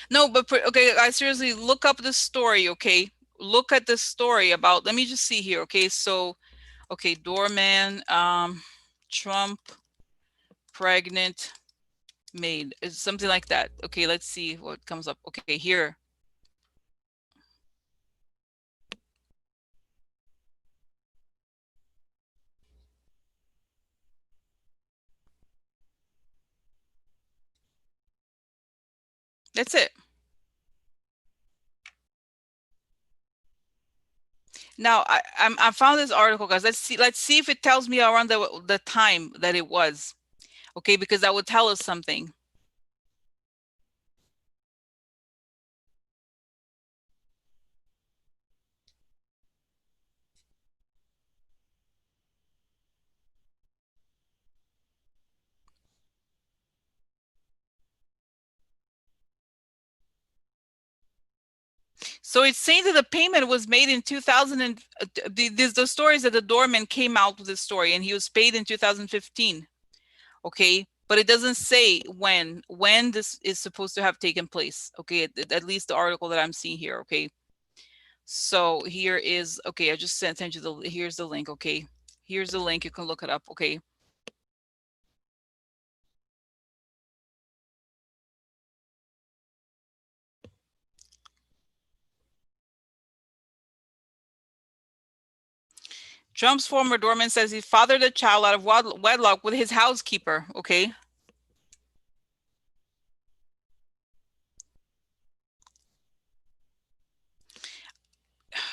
No, but okay, I seriously look up this story, okay? Look at this story about, let me just see here, okay? So, okay, doorman, Trump pregnant maid. It's something like that. Okay, let's see what comes up. Okay, here. That's it. Now I found this article, guys. Let's see if it tells me around the time that it was. Okay, because that would tell us something. So it's saying that the payment was made in 2000 and the stories that the doorman came out with the story and he was paid in 2015. Okay, but it doesn't say when this is supposed to have taken place. Okay, at least the article that I'm seeing here. Okay, so here is, okay, I just sent you here's the link. Okay, here's the link, you can look it up. Okay. Trump's former doorman says he fathered a child out of wedlock with his housekeeper. Okay.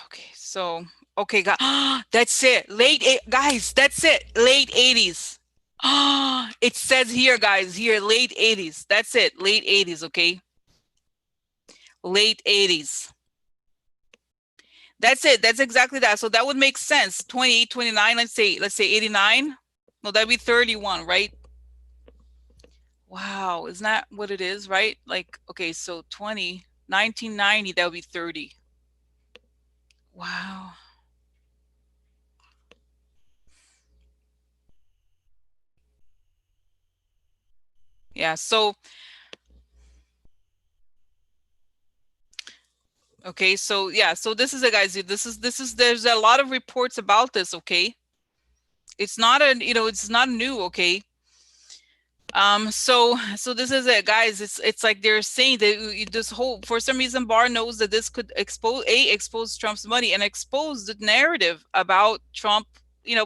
Okay. So, okay, that's it. Guys, that's it. Late 80s. It says here, guys, here, late 80s. That's it. Late 80s. Okay. Late 80s. That's it. That's exactly that. So that would make sense. 28, 29, let's say 89. No, that'd be 31, right? Wow, isn't that what it is, right? Like, okay, so 1990, that would be 30. Wow. Yeah, so okay, so yeah, so this is it, guys. This is there's a lot of reports about this, okay? It's not it's not new, okay? So this is it, guys. It's like they're saying that this whole, for some reason, Barr knows that this could expose Trump's money and expose the narrative about Trump.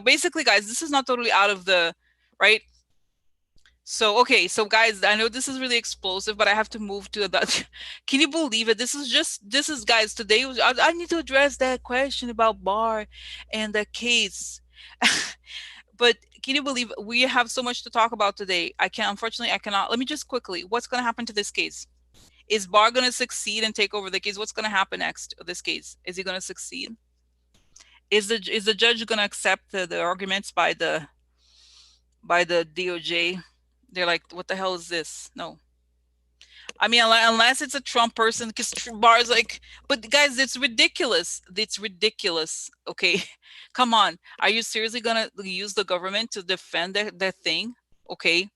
Basically, guys, this is not totally out of the right. So okay, so guys, I know this is really explosive, but I have to move to that. Can you believe it? This is guys. Today I need to address that question about Barr and the case. But can you believe we have so much to talk about today? I can't, unfortunately, I cannot. Let me just quickly, what's going to happen to this case? Is Barr going to succeed and take over the case? What's going to happen next with this case? Is he going to succeed? Is the judge going to accept the arguments by the DOJ? They're like, what the hell is this? No. I mean, unless it's a Trump person, because Barr's like, but guys, it's ridiculous. It's ridiculous. Okay, come on. Are you seriously gonna use the government to defend that thing? Okay,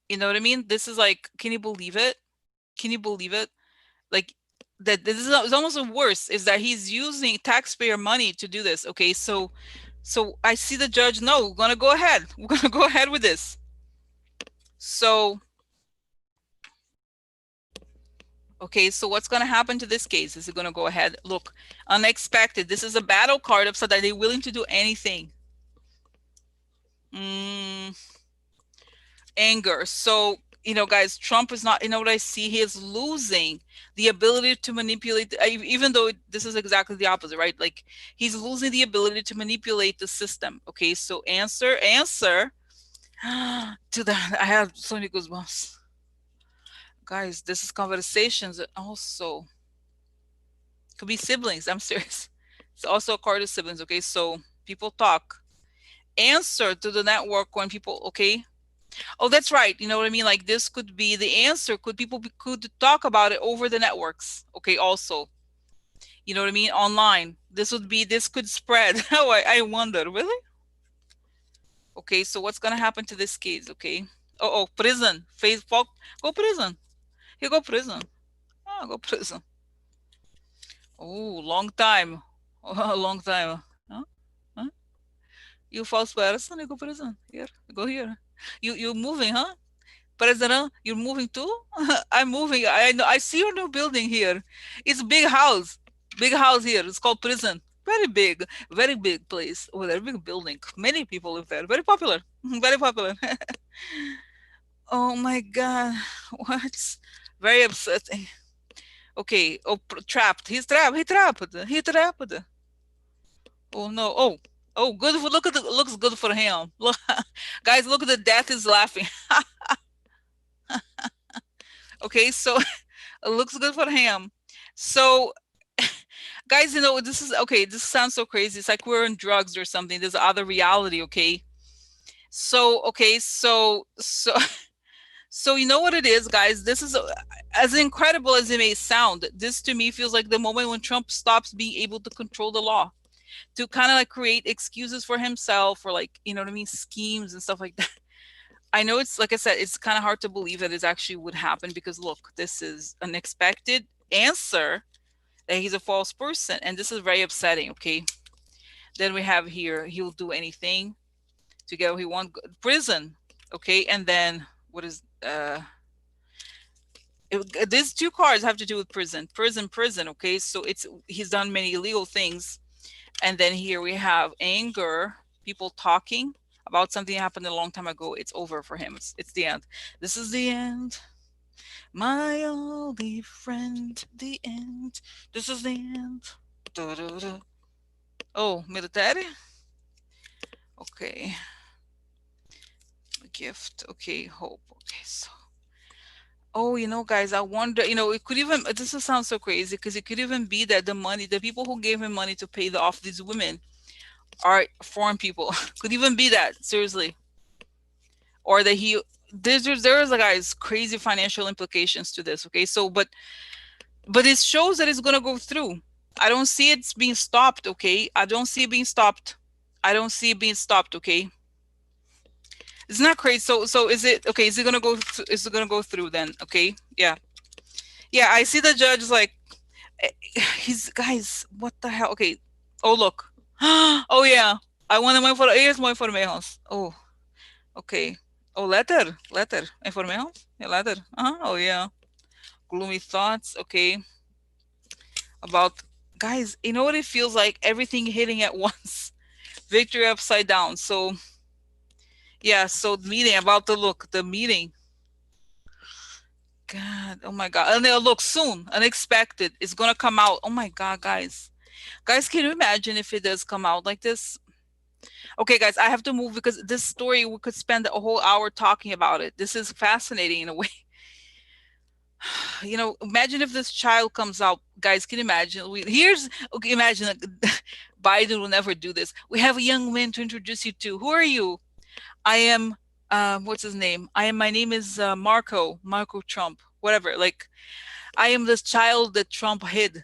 you know what I mean? This is like, can you believe it? Can you believe it? Like that. This is it's almost worse. Is that he's using taxpayer money to do this? Okay, so I see the judge. No, we're gonna go ahead. We're gonna go ahead with this. So. Okay, so what's going to happen to this case? Is it going to go ahead? Look, unexpected. This is a battle card upside that they're willing to do anything. Anger. So, you know, guys, Trump is not, you know what I see? He is losing the ability to manipulate, even though this is exactly the opposite, right? Like he's losing the ability to manipulate the system. Okay, so answer to that. I have so many goosebumps. Guys, this is conversations also. Could be siblings. I'm serious. It's also a card of siblings. Okay, so people talk. Answer to the network when people. Okay. Oh, that's right. You know what I mean? Like this could be the answer. Could people could talk about it over the networks? Okay. Also, you know what I mean? Online. This would be. This could spread. Oh, I wonder. Really? Okay. So what's gonna happen to this case? Okay. Oh, prison. Facebook. Go prison. You go prison. Oh, go prison. Oh, long time. Oh, a long time. Huh? Huh? You false person, you go prison. Here, go here. You moving, huh? President, you're moving too? I'm moving. I know. I see your new building here. It's a big house here. It's called prison. Very big place. Oh, very big building. Many people live there. Very popular. Very popular. Oh my God, what? Very upsetting. Okay. Oh, trapped. He's trapped. He trapped. He trapped. Oh no. Oh, good. Look at the looks good for him. Look, guys, look at the death is laughing. Okay, so it looks good for him. So, guys, you know this is okay. This sounds so crazy. It's like we're on drugs or something. There's other reality. Okay. So okay, so you know what it is, guys. This is as incredible as it may sound. This to me feels like the moment when Trump stops being able to control the law, to kind of like create excuses for himself or like, you know what I mean, schemes and stuff like that. I know it's like I said, it's kind of hard to believe that it actually would happen because look, this is an expected answer that he's a false person, and this is very upsetting. Okay, then we have here he'll do anything to get what he wants. Prison. Okay, and then what is these two cards have to do with prison. Okay, so it's he's done many illegal things. And then here we have anger, people talking about something that happened a long time ago. It's over for him. It's the end. This is the end. My only friend, the end. This is the end. Da, da, da. Oh, military? Okay. Gift. Okay, hope. Okay, so. Oh, you know, guys, I wonder, you know, it could even, this will sound so crazy because it could even be that the money, the people who gave him money to pay off these women are foreign people. Could even be that, seriously. Or that he there's like guys crazy financial implications to this. Okay, so but it shows that it's gonna go through. I don't see it being stopped. Okay, I don't see it being stopped. I don't see it being stopped. Okay, it's not crazy. So is it okay? Is it gonna go? Is it gonna go through then? Okay, yeah, yeah. I see the judge like he's guys. What the hell? Okay. Oh look. Oh yeah. I want more for. Here's more information. Oh, okay. Oh, letter. Information? Yeah, letter. Oh, yeah. Gloomy thoughts. Okay. About, guys, you know what it feels like? Everything hitting at once. Victory upside down. So, yeah. So, meeting, about to look. The meeting. God. Oh, my God. And they'll look soon. Unexpected. It's going to come out. Oh, my God, guys. Guys, can you imagine if it does come out like this? Okay, guys, I have to move because this story we could spend a whole hour talking about it. This is fascinating in a way. Imagine if this child comes out, guys. Can you imagine? Okay, imagine Biden will never do this. We have a young man to introduce you to. Who are you? I am. What's his name? My name is Marco Trump. Whatever. Like, I am this child that Trump hid.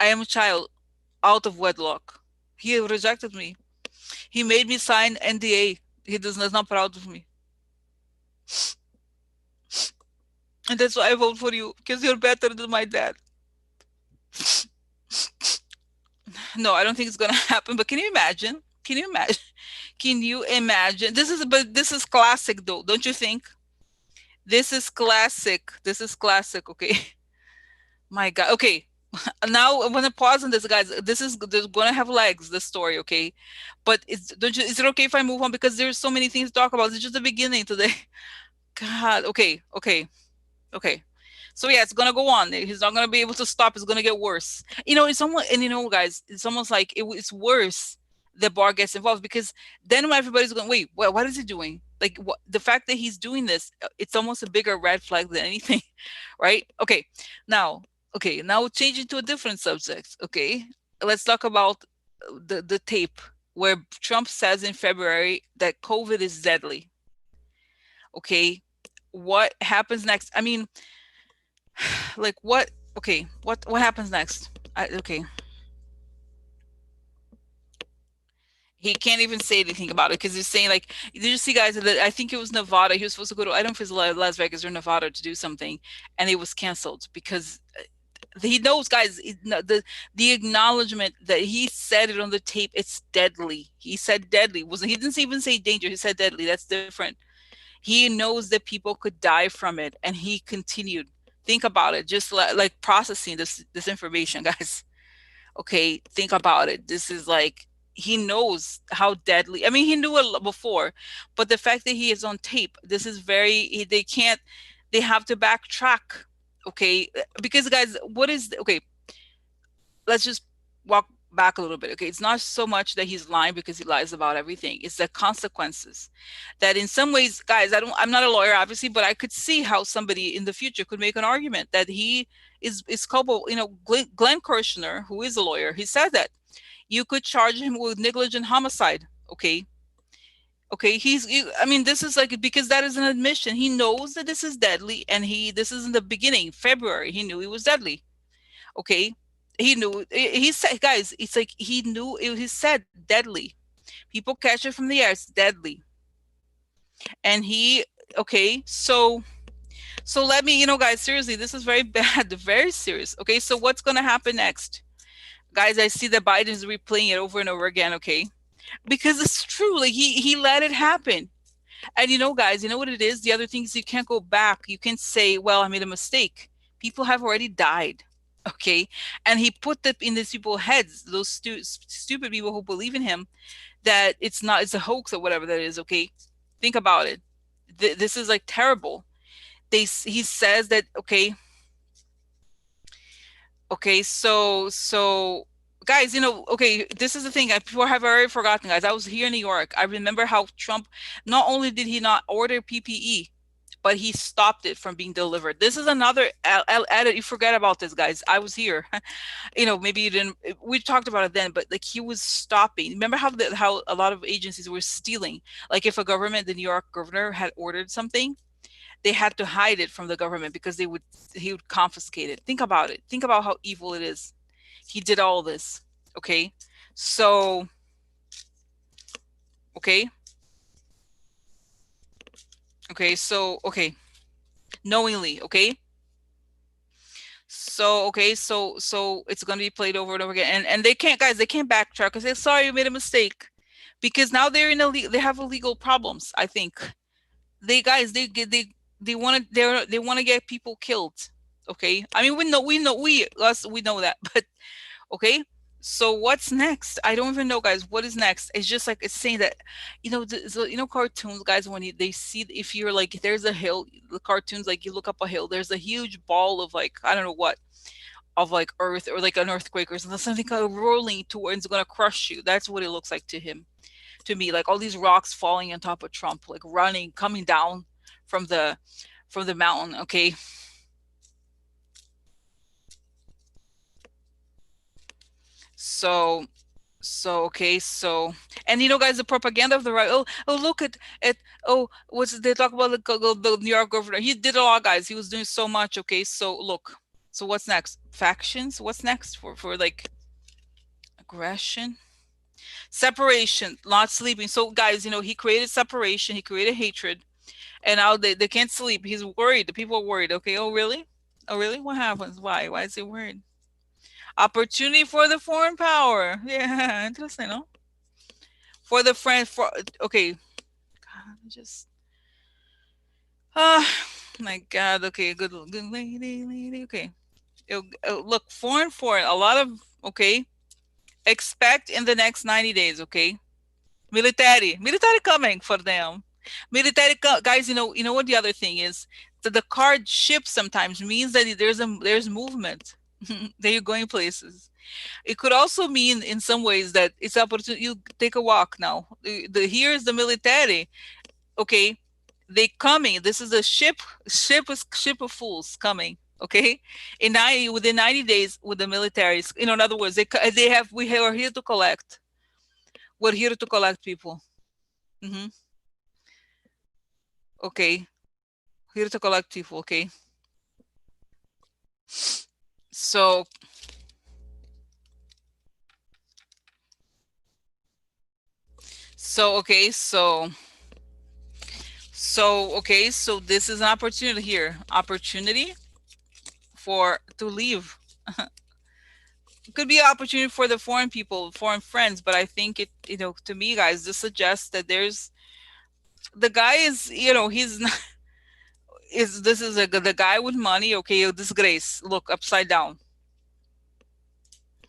I am a child out of wedlock. He rejected me. He made me sign NDA. Is not proud of me, and that's why I vote for you because you're better than my dad. No, I don't think it's gonna happen. But can you imagine? Can you imagine? Can you imagine? This is classic, though, don't you think? This is classic. This is classic. Okay. My God. Okay. Now I'm gonna pause on this, guys. There's gonna have legs. This story, okay? But is it okay if I move on because there's so many things to talk about? It's just the beginning today. God. Okay. Okay. Okay. So yeah, it's gonna go on. He's not gonna be able to stop. It's gonna get worse. Guys, it's almost like it's worse. The bar gets involved because then when everybody's going, wait, what is he doing? Like the fact that he's doing this, it's almost a bigger red flag than anything, right? Now, now changing to a different subject. Okay, let's talk about the tape where Trump says in February that COVID is deadly. Okay, what happens next? I mean, like what? Okay, what happens next? Okay, he can't even say anything about it because he's saying like, did you see, guys, that I think it was Nevada. He was supposed to go to, I don't know if it was Las Vegas or Nevada to do something, and it was canceled because he knows, guys. The acknowledgement that he said it on the tape, it's deadly. He said deadly. Wasn't He didn't even say danger. He said deadly. That's different. He knows that people could die from it, and he continued. Think about it. Just like processing this information, guys. Okay, think about it. This is like, he knows how deadly. I mean, he knew it before, but the fact that he is on tape, this is they can't, they have to backtrack. Okay, because, guys, okay, let's just walk back a little bit. Okay, it's not so much that he's lying because he lies about everything. It's the consequences that in some ways, guys, I'm not a lawyer, obviously, but I could see how somebody in the future could make an argument that he is culpable. Glenn Kirshner, who is a lawyer, he said that you could charge him with negligent homicide. Okay. Okay, I mean, this is like, because that is an admission. He knows that this is deadly, and this is in the beginning, February. He knew it was deadly. Okay, he knew. He said, guys, it's like he knew it. He said deadly. People catch it from the air. It's deadly, and okay. So let me, guys. Seriously, this is very bad, very serious. Okay, so what's gonna happen next, guys? I see that Biden is replaying it over and over again. Okay, because it's true. Like he let it happen. And guys, you know what it is? The other thing is you can't go back. You can say, well, I made a mistake. People have already died. Okay. And he put that in these people's heads, those stupid people who believe in him, that it's a hoax or whatever that is. Okay. Think about it. This is like terrible. He says that, okay. Okay. So guys, okay, this is the thing. Before, I have already forgotten, guys. I was here in New York. I remember how Trump, not only did he not order PPE, but he stopped it from being delivered. This is another added. You forget about this, guys. I was here. Maybe you didn't. We talked about it then, but like he was stopping. Remember how a lot of agencies were stealing? Like if the New York governor had ordered something, they had to hide it from the government because he would confiscate it. Think about it. Think about how evil it is. He did all this. Okay. So, okay. Okay. So, okay. Knowingly. Okay. So, okay. So it's going to be played over and over again. And they can't, guys, they can't backtrack and say, sorry, you made a mistake. Because now they have illegal problems, I think. They want to get people killed. Okay. I mean, we know that, but okay. So what's next? I don't even know, guys. What is next? It's just like it's saying that, cartoons, guys. When they see, if you're like, there's a hill, the cartoons, like you look up a hill, there's a huge ball of like, I don't know what, of like earth or like an earthquake or something kind of rolling towards, gonna crush you. That's what it looks like to him. to me, like all these rocks falling on top of Trump, like running, coming down from the mountain. Okay, so okay, so and guys, the propaganda of the right. Oh, look at oh, what's they talk about the New York governor? He did a lot, guys. He was doing so much. Okay, so look, so what's next? Factions. What's next for like aggression? Separation, not sleeping. So guys, he created separation, he created hatred, and now they can't sleep. He's worried. The people are worried. Okay, oh really? Oh really? What happens? Why is he worried? Opportunity for the foreign power. Yeah, interesting, no? For the friend for okay. God, just ah my God. Okay, good lady. Okay. Look, foreign, a lot of okay. Expect in the next 90 days, okay? Military coming for them. Guys, what the other thing is? That the card ship sometimes means that there's movement. That you're going places. It could also mean in some ways that it's opportunity. You take a walk now. Here's the military. Okay, they coming. This is a ship of fools coming. Okay, within 90 days with the militaries. In other words, we are here to collect. We're here to collect people. Hmm. Okay, here to collect people. Okay, so okay, okay, so this is an opportunity here. Opportunity for to leave. It could be an opportunity for the foreign people, foreign friends, but I think to me, guys, this suggests that the guy is, he's not, is this is the guy with money. Okay, a disgrace. Look upside down.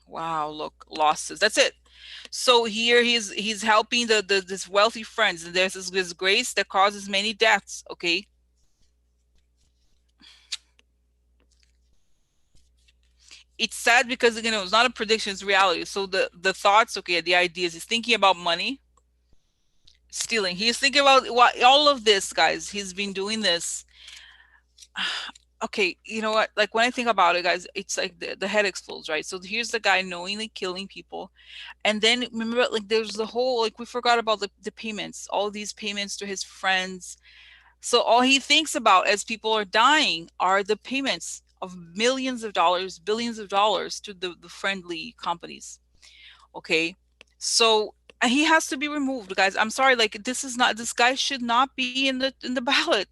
Wow, look, losses. That's it. So here he's helping the this wealthy friends, and there's this disgrace that causes many deaths. Okay, it's sad because it's not a prediction, it's reality. So the thoughts, okay, the ideas, he's thinking about money, stealing. He's thinking about what all of this, guys. He's been doing this. Okay, you know what? Like when I think about it, guys, it's like the head explodes, right? So here's the guy knowingly killing people. And then remember, like there's the whole like we forgot about the payments, all these payments to his friends. So all he thinks about as people are dying are the payments of millions of dollars, billions of dollars to the friendly companies. Okay. So he has to be removed, guys. I'm sorry, like this guy should not be in the ballot.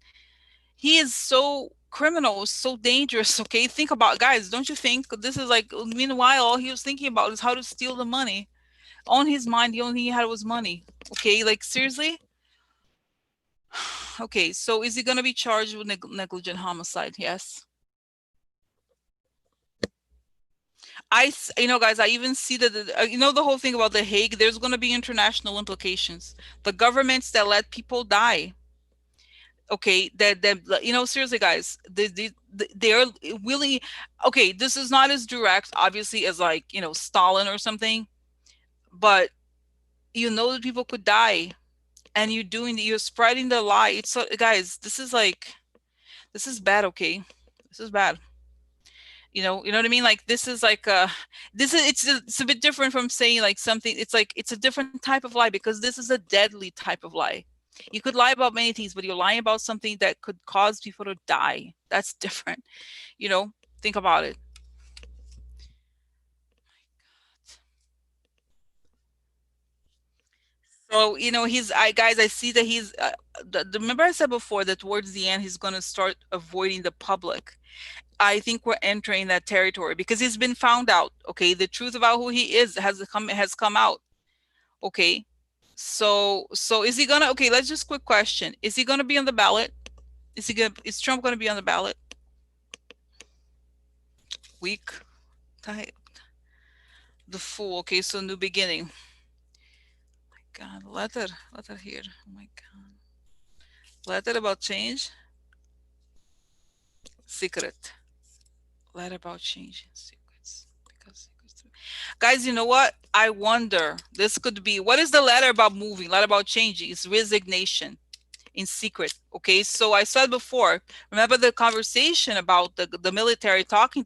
He is so criminal, so dangerous. Okay. Think about, guys, don't you think this is like meanwhile all he was thinking about is how to steal the money? On his mind, the only thing he had was money. Okay, like seriously? Okay, so is he going to be charged with negligent homicide? Yes. Guys, I even see that, the whole thing about The Hague, there's going to be international implications. The governments that let people die, okay, seriously, guys, they're willing, okay, this is not as direct, obviously, as like, Stalin or something, but that people could die, and you're spreading the lie. It's so, guys, this is bad, okay? This is bad. You know what I mean? Like this is like this is it's a bit different from saying like something. It's like it's a different type of lie because this is a deadly type of lie. You could lie about many things, but you're lying about something that could cause people to die. That's different. You know, think about it. So guys, I see that he's. Remember I said before that towards the end he's going to start avoiding the public. I think we're entering that territory because he's been found out. Okay, the truth about who he is has come out. Okay, so is he gonna? Okay, let's just quick question: is he gonna be on the ballot? Is Trump gonna be on the ballot? Weak type, the fool. Okay, so new beginning. My God, letter here. Oh my God, letter about change. Secret. Letter about change. Secrets. Because secrets. Guys, you know what? I wonder, this could be, what is the letter about moving, letter about changing? It's resignation in secret. Okay, so I said before, remember the conversation about the military talking?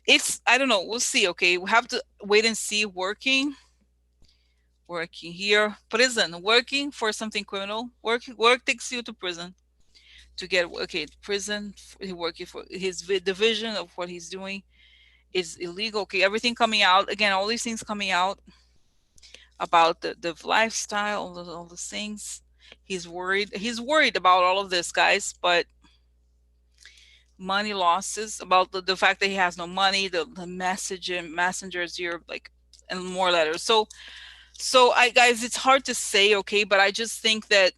It's, I don't know, we'll see. Okay, we have to wait and see. Working here, prison, working for something criminal. Work takes you to prison to get, okay, prison. He working for his division of what he's doing is illegal. Okay, everything coming out again, all these things coming out about the lifestyle, all the things. He's worried about all of this, guys. But money losses, about the fact that he has no money, the messengers here, like, and more letters. So I, guys, it's hard to say. Okay, but I just think that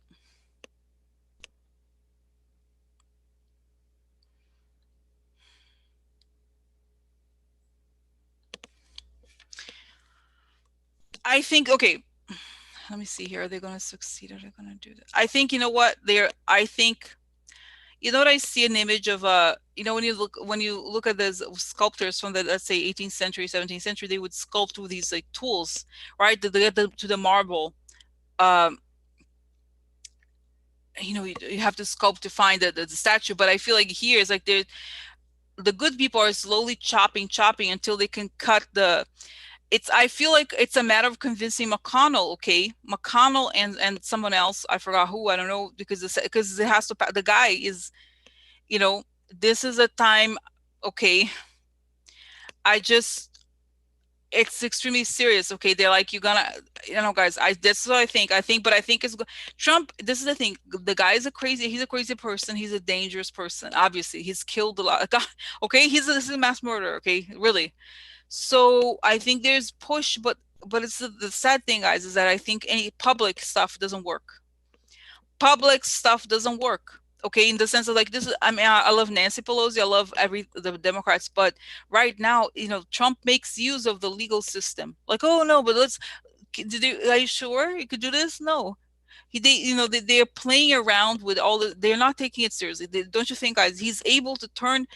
I think, okay, let me see here. Are they going to succeed? Are they going to do that? I think, you know what, I think, you know what, I see an image of when you look at the sculptors from the, let's say, 18th century, 17th century, they would sculpt with these like tools, right, to get to the marble. um you have to sculpt to find the statue. But I feel like here it's like the good people are slowly chopping until they can cut the, it's, I feel like it's a matter of convincing McConnell. Okay, McConnell and someone else, I forgot who, I don't know, because it has to, the guy is, you know, this is a time. Okay, I just, it's extremely serious. Okay, they're like, you're gonna, guys, this is what I think, but I think it's Trump. This is the thing, the guy is he's a crazy person, he's a dangerous person. Obviously, he's killed a lot of God. Okay, this is a mass murderer. Okay, really. So I think there's push, but it's the sad thing, guys, is that I think any public stuff doesn't work. Public stuff doesn't work. Okay, in the sense of like, this is, I mean, I love Nancy Pelosi, I love the Democrats, but right now, Trump makes use of the legal system. Like, oh no, but are you sure you could do this? No. They're playing around with they're not taking it seriously. Don't you think, guys? He's able to turn,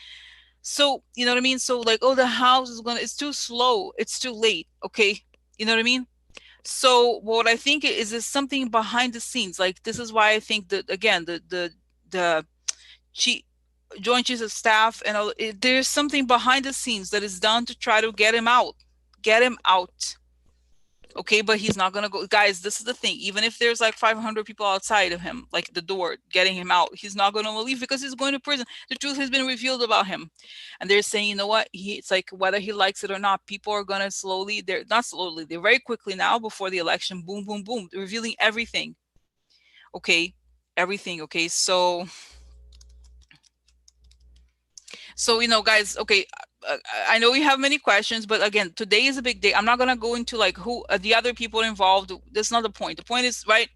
so you know what I mean? So like, oh, the house is it's too slow, it's too late. Okay, you know what I mean? So what I think is something behind the scenes. Like, this is why I think that, again, the chief, joint chiefs of staff and all, there's something behind the scenes that is done to try to get him out. Okay, but he's not gonna go, guys. This is the thing. Even if there's like 500 people outside of him, like the door, getting him out, he's not gonna leave because he's going to prison. The truth has been revealed about him, and they're saying, you know what? It's like, whether he likes it or not, people are gonna slowly. They're not slowly. They're very quickly now, before the election. Boom, boom, boom. They're revealing everything. Okay, everything. Okay, so guys. Okay, I know we have many questions, but again, today is a big day. I'm not gonna go into like who the other people involved. That's not the point. The point is, right,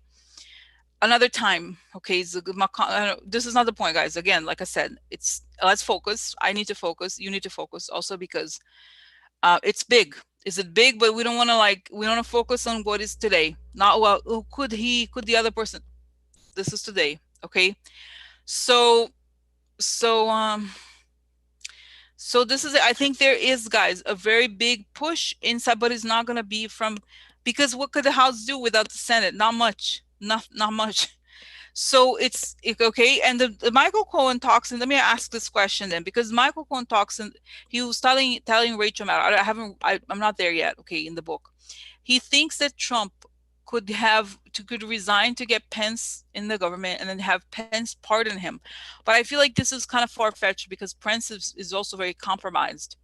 another time. Okay, this is not the point, guys. Again, like I said, it's, let's focus. I need to focus. You need to focus also, because it's big. Is it big? But we don't want to, we don't want to focus on what is today. Not, well, who could the other person. This is today. Okay, so so um so this is it. I think there is, guys, a very big push inside, but it's not going to be from, because what could the House do without the Senate? Not much. Not much. So okay. And the Michael Cohen talks, and let me ask this question then, because Michael Cohen talks, and he was telling Rachel Maddow, I'm not there yet. Okay, in the book, he thinks that Trump could resign to get Pence in the government, and then have Pence pardon him. But I feel like this is kind of far-fetched, because Pence is also very compromised.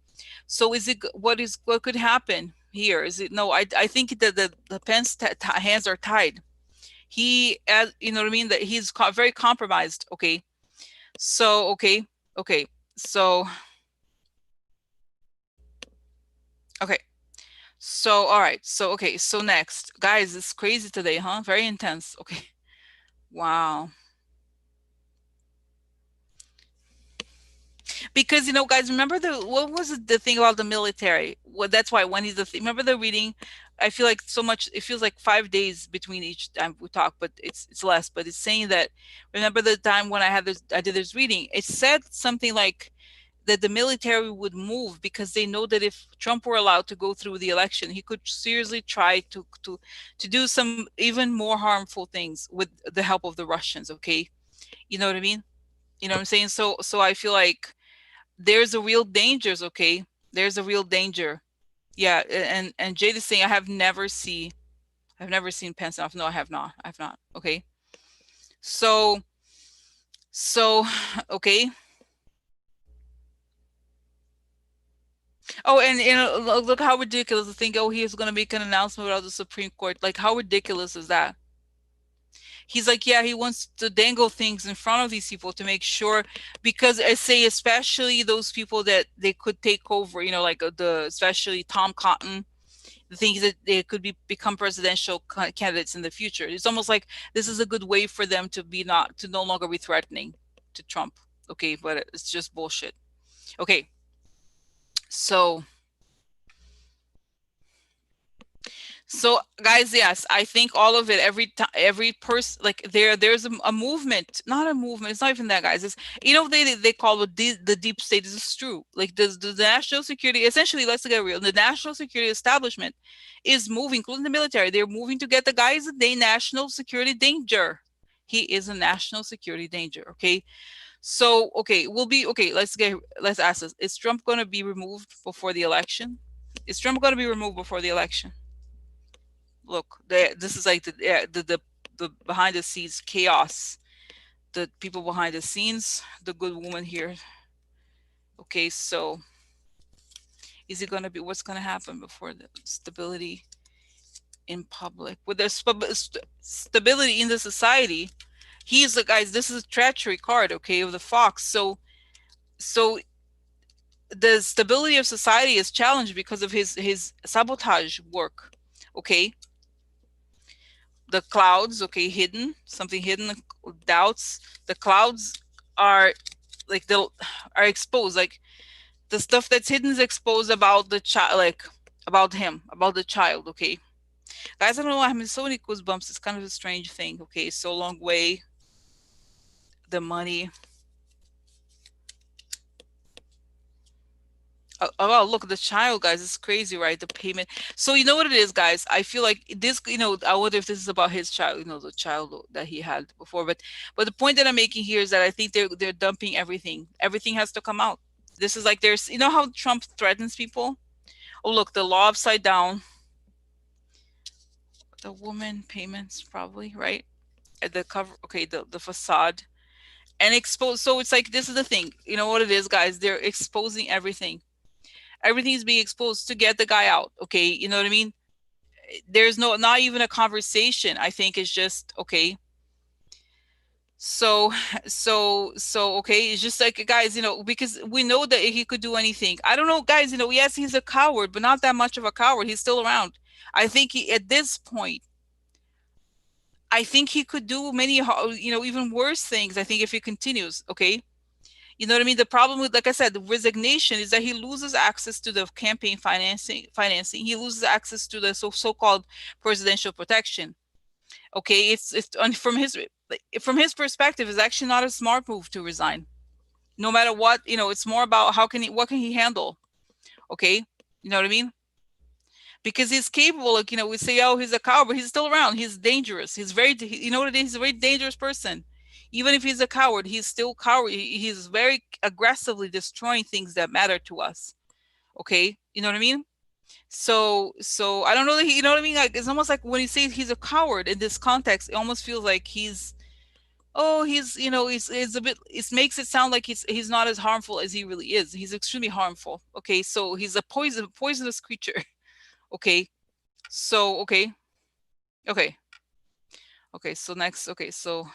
So what could happen here? Is it, no, I think that the Pence hands are tied. You know what I mean, that he's very compromised. Okay, so okay, so okay, so all right, so okay, so next, guys, it's crazy today, huh? Very intense. Okay, wow. Because, guys, remember what was the thing about the military? Well, that's why when remember the reading. I feel like so much. It feels like 5 days between each time we talk, but it's less. But it's saying that, remember the time when I did this reading. It said something like that the military would move, because they know that if Trump were allowed to go through the election, he could seriously try to do some even more harmful things with the help of the Russians. Okay, you know what I mean? You know what I'm saying? So I feel like there's a real dangers. Okay, there's a real danger. Yeah, and Jade is saying I've never seen Pence enough. No, I have not. I've not. Okay, so so okay. Oh, and look how ridiculous to think, oh, he's going to make an announcement about the Supreme Court. Like, how ridiculous is that? He's like, yeah, he wants to dangle things in front of these people to make sure, because I say, especially those people that they could take over, like especially Tom Cotton, the things that they could become presidential candidates in the future. It's almost like this is a good way for them to no longer be threatening to Trump. Okay, but it's just bullshit. Okay, so So, guys, yes, I think all of it. Every time, every person, like there's a movement, not a movement. It's not even that, guys. It's they call it the deep state. This is true. Like the national security, essentially, let's get real. The national security establishment is moving, including the military. They're moving to get the guy is a national security danger. He is a national security danger. Okay, so okay, we'll be okay. Let's ask this: is Trump going to be removed before the election? Is Trump going to be removed before the election? Look, this is like the behind the scenes chaos, the people behind the scenes, the good woman here. Okay, so is it going to be, what's going to happen before the stability in public with the stability in the society? He's the guys, this is a treachery card, okay, of the fox. So the stability of society is challenged because of his sabotage work. Okay, the clouds, okay, hidden, something hidden, doubts. The clouds are like they'll are exposed. Like the stuff that's hidden is exposed about the child, like about him, about the child. Okay, guys, I don't know. I'm having so many goosebumps. It's kind of a strange thing. Okay, so long way. The money. Oh, look, the child, guys, it's crazy, right? The payment. So you know what it is, guys? I feel like this, I wonder if this is about his child, the child that he had before. But the point that I'm making here is that I think they're dumping everything. Everything has to come out. This is like there's, how Trump threatens people? Oh, look, the law upside down. The woman payments, probably, right? At the cover, okay, the facade and expose. So it's like this is the thing. You know what it is, guys? They're exposing everything. Everything is being exposed to get the guy out. Okay, you know what I mean? There's not even a conversation. I think it's just okay. So okay, it's just like, guys, because we know that he could do anything. I don't know, guys, yes, he's a coward, but not that much of a coward. He's still around. I think at this point, I think he could do many, even worse things. I think if he continues, okay. You know what I mean? The problem with, like I said, the resignation is that he loses access to the campaign financing. He loses access to the so-called presidential protection. Okay, it's from his perspective, it's actually not a smart move to resign. No matter what, it's more about what can he handle? Okay, you know what I mean? Because he's capable. Like, we say, oh, he's a coward, but he's still around. He's dangerous. You know what it is? He's a very dangerous person. Even if he's a coward, he's still coward. He's very aggressively destroying things that matter to us. Okay, you know what I mean? So I don't know that you know what I mean. Like, it's almost like when you say he's a coward in this context, it almost feels like he's a bit. It makes it sound like he's not as harmful as he really is. He's extremely harmful. Okay, so he's a poisonous creature. Okay, so okay, okay. So next, okay, so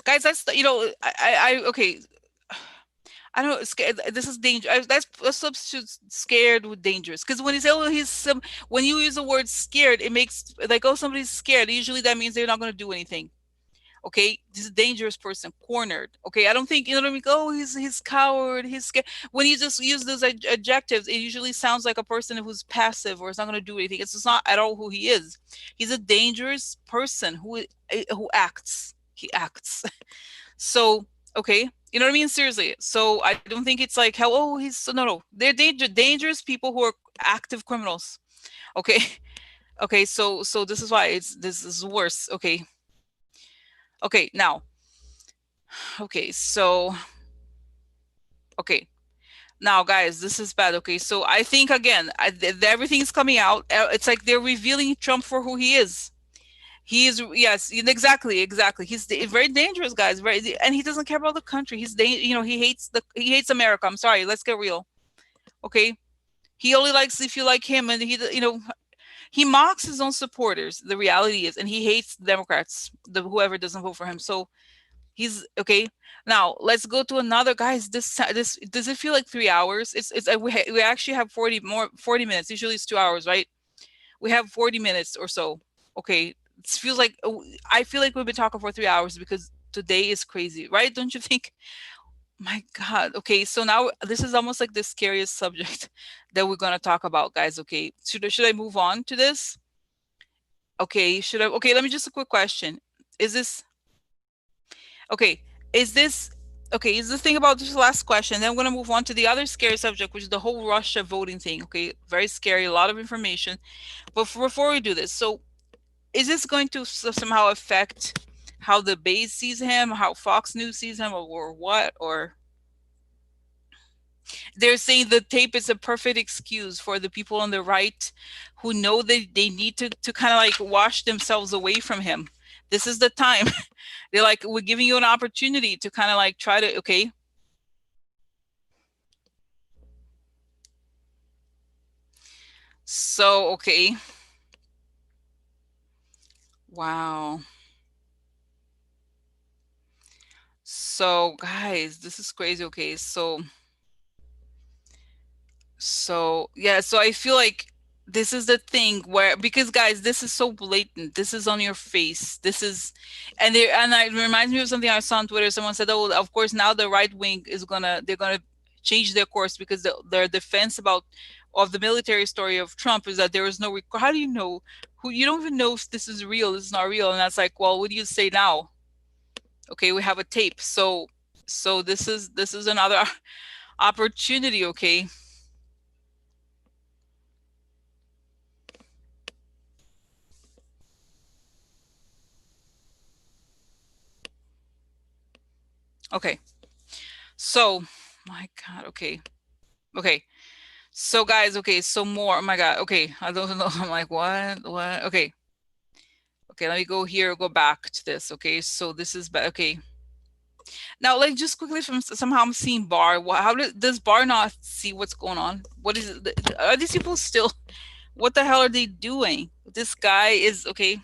guys, that's okay. I don't know. Scared. This is dangerous. Let's substitute scared with dangerous. Because when you say, oh, when you use the word scared, it makes like, oh, somebody's scared. Usually that means they're not going to do anything. Okay, this is a dangerous person, cornered. Okay, I don't think, you know what I mean. Oh, he's coward. He's scared. When you just use those adjectives, it usually sounds like a person who's passive or is not going to do anything. It's just not at all who he is. He's a dangerous person who acts. He acts. So okay, you know what I mean. Seriously. So I don't think it's like how, oh, he's so, no, no. They're dangerous people who are active criminals. Okay. Okay. So this is why this is worse. Okay. Okay. Now. Okay. So okay. Now, guys, this is bad. Okay, so I think again, everything's coming out. It's like they're revealing Trump for who he is. He is, yes, exactly, exactly. He's very dangerous, guys. Very, and he doesn't care about the country. You know, he hates America. I'm sorry. Let's get real. Okay, he only likes if you like him, and you know, he mocks his own supporters. The reality is, and he hates Democrats, whoever doesn't vote for him. So he's okay. Now let's go to another, guys. This does it feel like 3 hours? It's we actually have 40 minutes. Usually it's 2 hours, right? We have 40 minutes or so. Okay, it feels like I feel like we've been talking for 3 hours because today is crazy, right? Don't you think? My God. Okay, so now this is almost like the scariest subject that we're gonna talk about, guys. Okay, should I move on to this? Okay, should I? Okay, let me just a quick question. Is this okay? Is this okay? Is the thing about this last question? Then I'm gonna move on to the other scary subject, which is the whole Russia voting thing. Okay, very scary, a lot of information. But before we do this, so is this going to somehow affect how the base sees him, how Fox News sees him, or what? Or they're saying the tape is a perfect excuse for the people on the right who know that they need to kind of like wash themselves away from him. This is the time. They're like, we're giving you an opportunity to kind of like try to, okay. So, okay. Wow. So, guys, this is crazy. Okay. So yeah, so I feel like this is the thing where, because guys, this is so blatant. This is on your face. This is, and it reminds me of something I saw on Twitter. Someone said, "Oh, of course now the right wing is they're gonna change their course because their defense about of the military story of Trump is that there is no how do you know who you don't even know if this is real, this is not real." And that's like, well, what do you say now? Okay, we have a tape. So this is another opportunity. Okay. Okay. So, my God, okay. Okay. So guys, okay, so more. Oh my God. Okay. I don't know. I'm like, what? What? Okay. Okay, let me go here, go back to this. Okay. So this is okay. Now, like just quickly from somehow I'm seeing Bar. How does Bar not see what's going on? What is it? Are these people still what the hell are they doing? This guy is okay.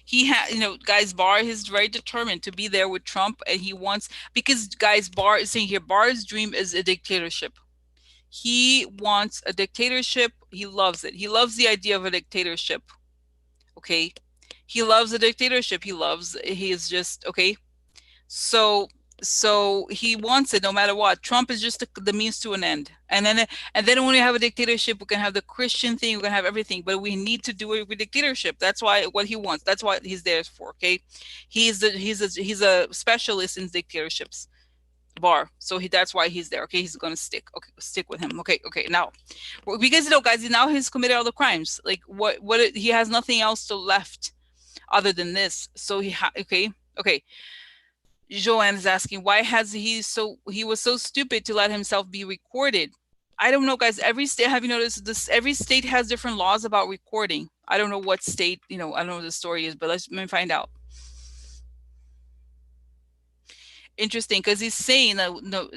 He had, you know, guys, Barr is very determined to be there with Trump, and he wants, because guys, Barr is saying here, Barr's dream is a dictatorship. He wants a dictatorship. He loves it. He loves the idea of a dictatorship. Okay. He loves a dictatorship. He is just, okay. So, so he wants it no matter what. Trump is just the means to an end. And then when we have a dictatorship, we can have the Christian thing, we can have everything, but we need to do it with dictatorship. That's why what he wants. That's what he's there for. Okay. He's a specialist in dictatorships. Bar. So that's why he's there. Okay, he's gonna stick with him. Okay, okay. Now, because you know, guys, now he's committed all the crimes. Like he has nothing else to left other than this. So okay, okay. Joanne is asking, why has he was so stupid to let himself be recorded? I don't know, guys. Every state, have you noticed this? Every state has different laws about recording. I don't know what state, I don't know what the story is, but let me find out. Interesting, because he's saying that no,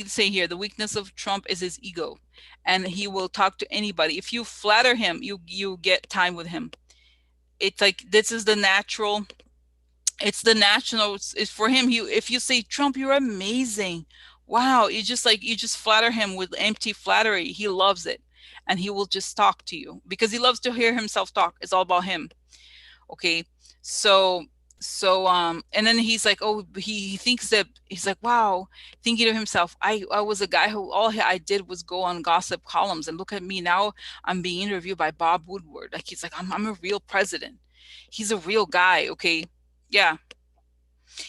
saying here the weakness of Trump is his ego, and he will talk to anybody. If you flatter him, you get time with him. It's like this is the natural. It's the national. It's for him. If you say Trump, you're amazing. Wow, you just flatter him with empty flattery. He loves it, and he will just talk to you because he loves to hear himself talk. It's all about him. Okay. So and then he's like, oh, he thinks that he's like, wow, thinking to himself, I was a guy who all I did was go on gossip columns, and look at me now, I'm being interviewed by Bob Woodward. Like, he's like, I'm a real president. He's a real guy, okay? Yeah.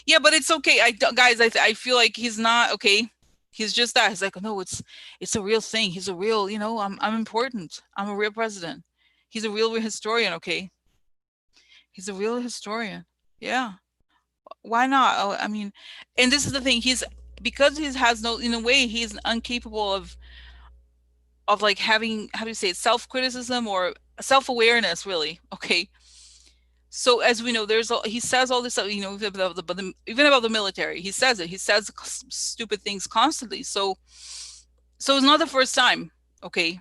Yeah, but it's okay. Guys, I feel like he's not okay. He's just that. He's like, no, it's a real thing. He's a real, I'm important. I'm a real president. He's a real historian, okay? He's a real historian. Yeah. Why not? Oh, I mean, and this is the thing. He's because he has no, in a way, he's incapable of like having, how do you say it, self-criticism or self-awareness, really. Okay. So as we know, he says all this stuff, even about the military. He says it. He says stupid things constantly. So it's not the first time. Okay.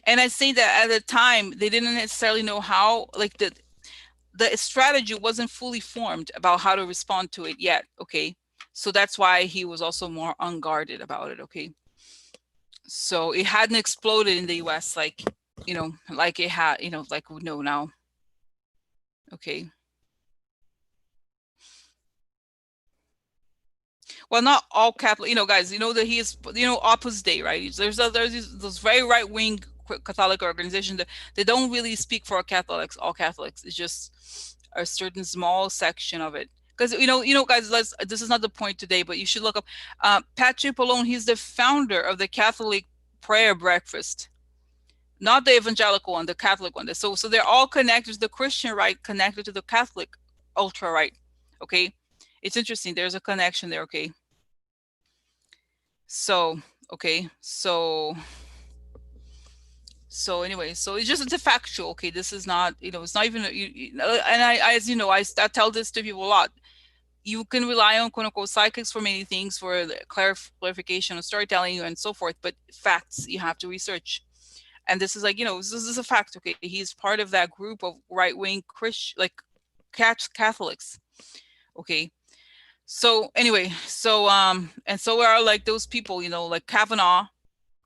And I say that at the time they didn't necessarily know how, like, the strategy wasn't fully formed about how to respond to it yet. Okay. So that's why he was also more unguarded about it. Okay. So it hadn't exploded in the US like, like it had, like we know now. Okay. Well, not all Catholic, guys, that he is, Opus Dei, right? There's those very right wing Catholic organizations that they don't really speak for Catholics, all Catholics. It's just a certain small section of it. Because guys, this is not the point today, but you should look up Patrick Polone. He's the founder of the Catholic prayer breakfast, not the evangelical one, the Catholic one. So they're all connected. The Christian right connected to the Catholic ultra right. Okay, it's interesting. There's a connection there. Okay. So, okay, so anyway, so it's a factual. Okay, this is not, it's not even, and as you know, I tell this to people a lot. You can rely on quote unquote psychics for many things, for the clarification of storytelling and so forth, but facts you have to research. And this is like, this is a fact. Okay, he's part of that group of right wing Christian, like Catholics. Okay, so anyway, and so are like those people, like Kavanaugh.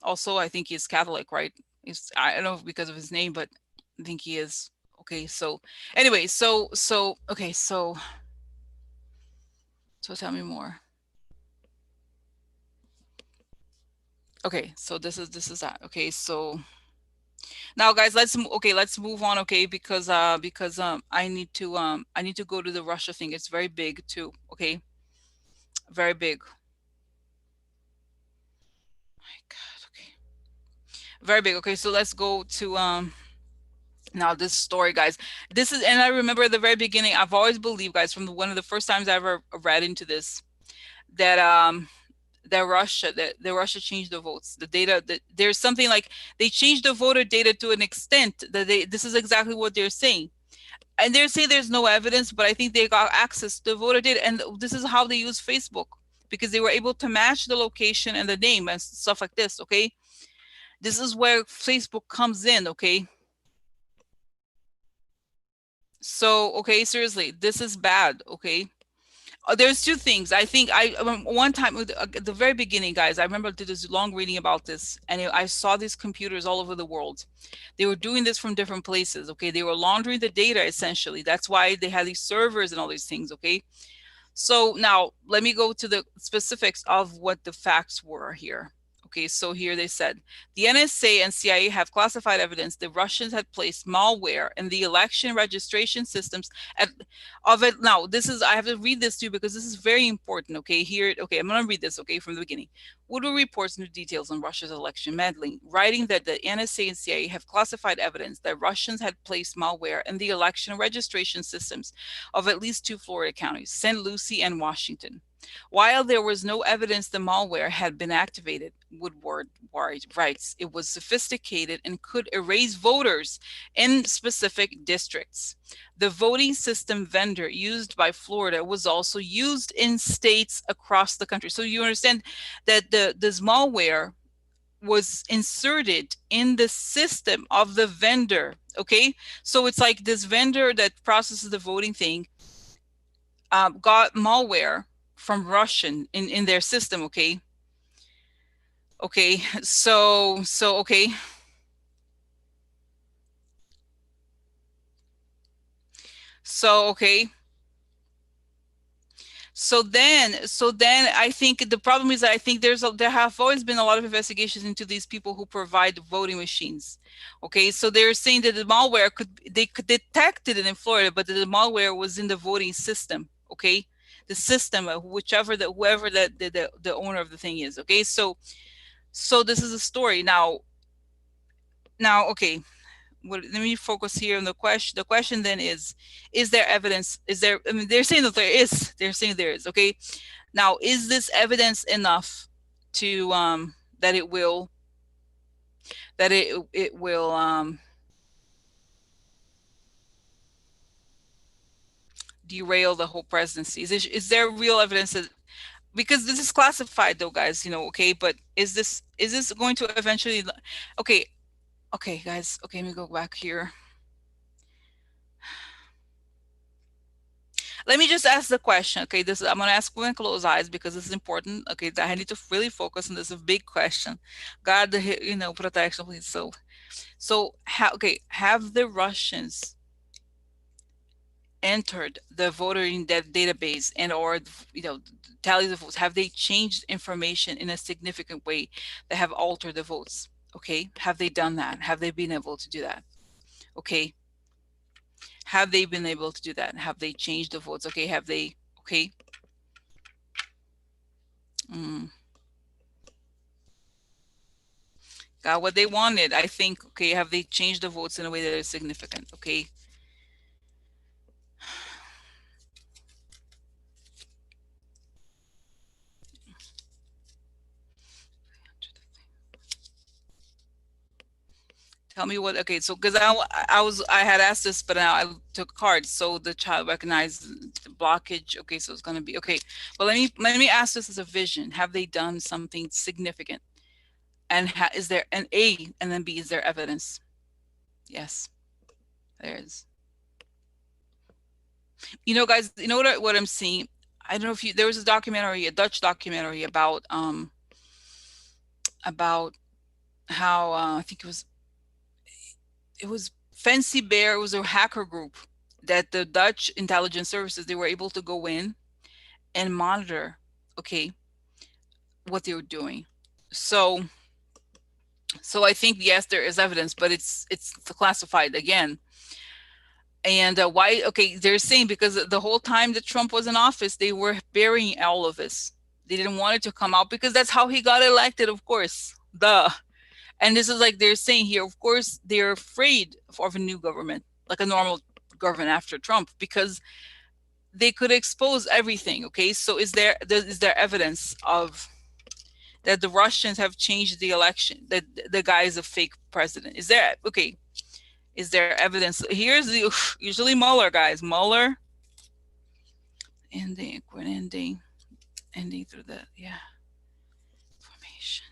Also, I think he's Catholic, right? I don't know because of his name, but I think he is. Okay, so anyway, okay, so tell me more. Okay, so this is that. Okay, so now guys, let's move on. Okay, because I need to go to the Russia thing. It's very big too. Okay, very big. My God. Okay, very big. Okay, so let's go to now this story, guys. This is, and I remember at the very beginning, I've always believed, guys, from one of the first times I ever read into this, that that Russia changed the votes, the data. That there's something like they changed the voter data to an extent that this is exactly what they're saying, and they're saying there's no evidence, but I think they got access to the voter data, and this is how they use Facebook, because they were able to match the location and the name and stuff like this. Okay, this is where Facebook comes in. Okay. So, okay, seriously, this is bad. Okay. There's two things. I think one time at the very beginning, guys, I remember did this long reading about this, and I saw these computers all over the world. They were doing this from different places. Okay. They were laundering the data essentially. That's why they had these servers and all these things. Okay. So now let me go to the specifics of what the facts were here. Okay, so here they said the NSA and CIA have classified evidence the Russians had placed malware in the election registration systems of it. Now, I have to read this to you because this is very important. Okay, here, okay, I'm going to read this, okay, from the beginning. Woodward reports new details on Russia's election meddling, writing that the NSA and CIA have classified evidence that Russians had placed malware in the election registration systems of at least two Florida counties, St. Lucie and Washington. While there was no evidence the malware had been activated, Woodward writes, it was sophisticated and could erase voters in specific districts. The voting system vendor used by Florida was also used in states across the country. So you understand that this malware was inserted in the system of the vendor. Okay, so it's like this vendor that processes the voting thing got malware from Russian in their system. Okay. Okay. So okay. So, okay. So then I think the problem is that I think there have always been a lot of investigations into these people who provide voting machines. Okay, so they're saying that the malware they could detect it in Florida, but the malware was in the voting system. Okay, the system, whichever the whoever the owner of the thing is. Okay, so this is a story now. Okay, let me focus here on the question. The question then is there evidence? Is there? I mean, they're saying that there is. They're saying there is. Okay, now is this evidence enough to that it will derail the whole presidency? Is there real evidence that, because this is classified though, guys, okay, but is this going to eventually, okay, okay, guys, okay, let me go back here. Let me just ask the question. Okay, this I'm gonna ask with closed eyes because this is important. Okay, I need to really focus on this. A big question. God, protection, please. Okay, have the Russians entered the voter in that database and or tally the votes? Have they changed information in a significant way that have altered the votes? Okay, have they done that? Have they been able to do that? Okay, have they been able to do that? Have they changed the votes? Okay, have they? Okay. Mm. Got what they wanted, I think. Okay, have they changed the votes in a way that is significant? Okay. Tell me what. Okay, so because I had asked this, but now I took cards, so the child recognized the blockage. Okay, so it's gonna be okay. But let me ask this as a vision. Have they done something significant? And is there an A and then B? Is there evidence? Yes, there is. Guys, you know what I'm seeing? I don't know if there was a documentary, a Dutch documentary about how I think it was Fancy Bear. It was a hacker group that the Dutch intelligence services, they were able to go in and monitor, okay, what they were doing. So I think yes, there is evidence, but it's classified again. And why? Okay, they're saying because the whole time that Trump was in office, they were burying all of this. They didn't want it to come out because that's how he got elected, of course. Duh. And this is like they're saying here, of course, they're afraid of a new government, like a normal government after Trump, because they could expose everything. Okay, so is there evidence of that the Russians have changed the election, that the guy is a fake president? Is there? Okay, is there evidence? Here's the usually Mueller, guys. Mueller ending through the formation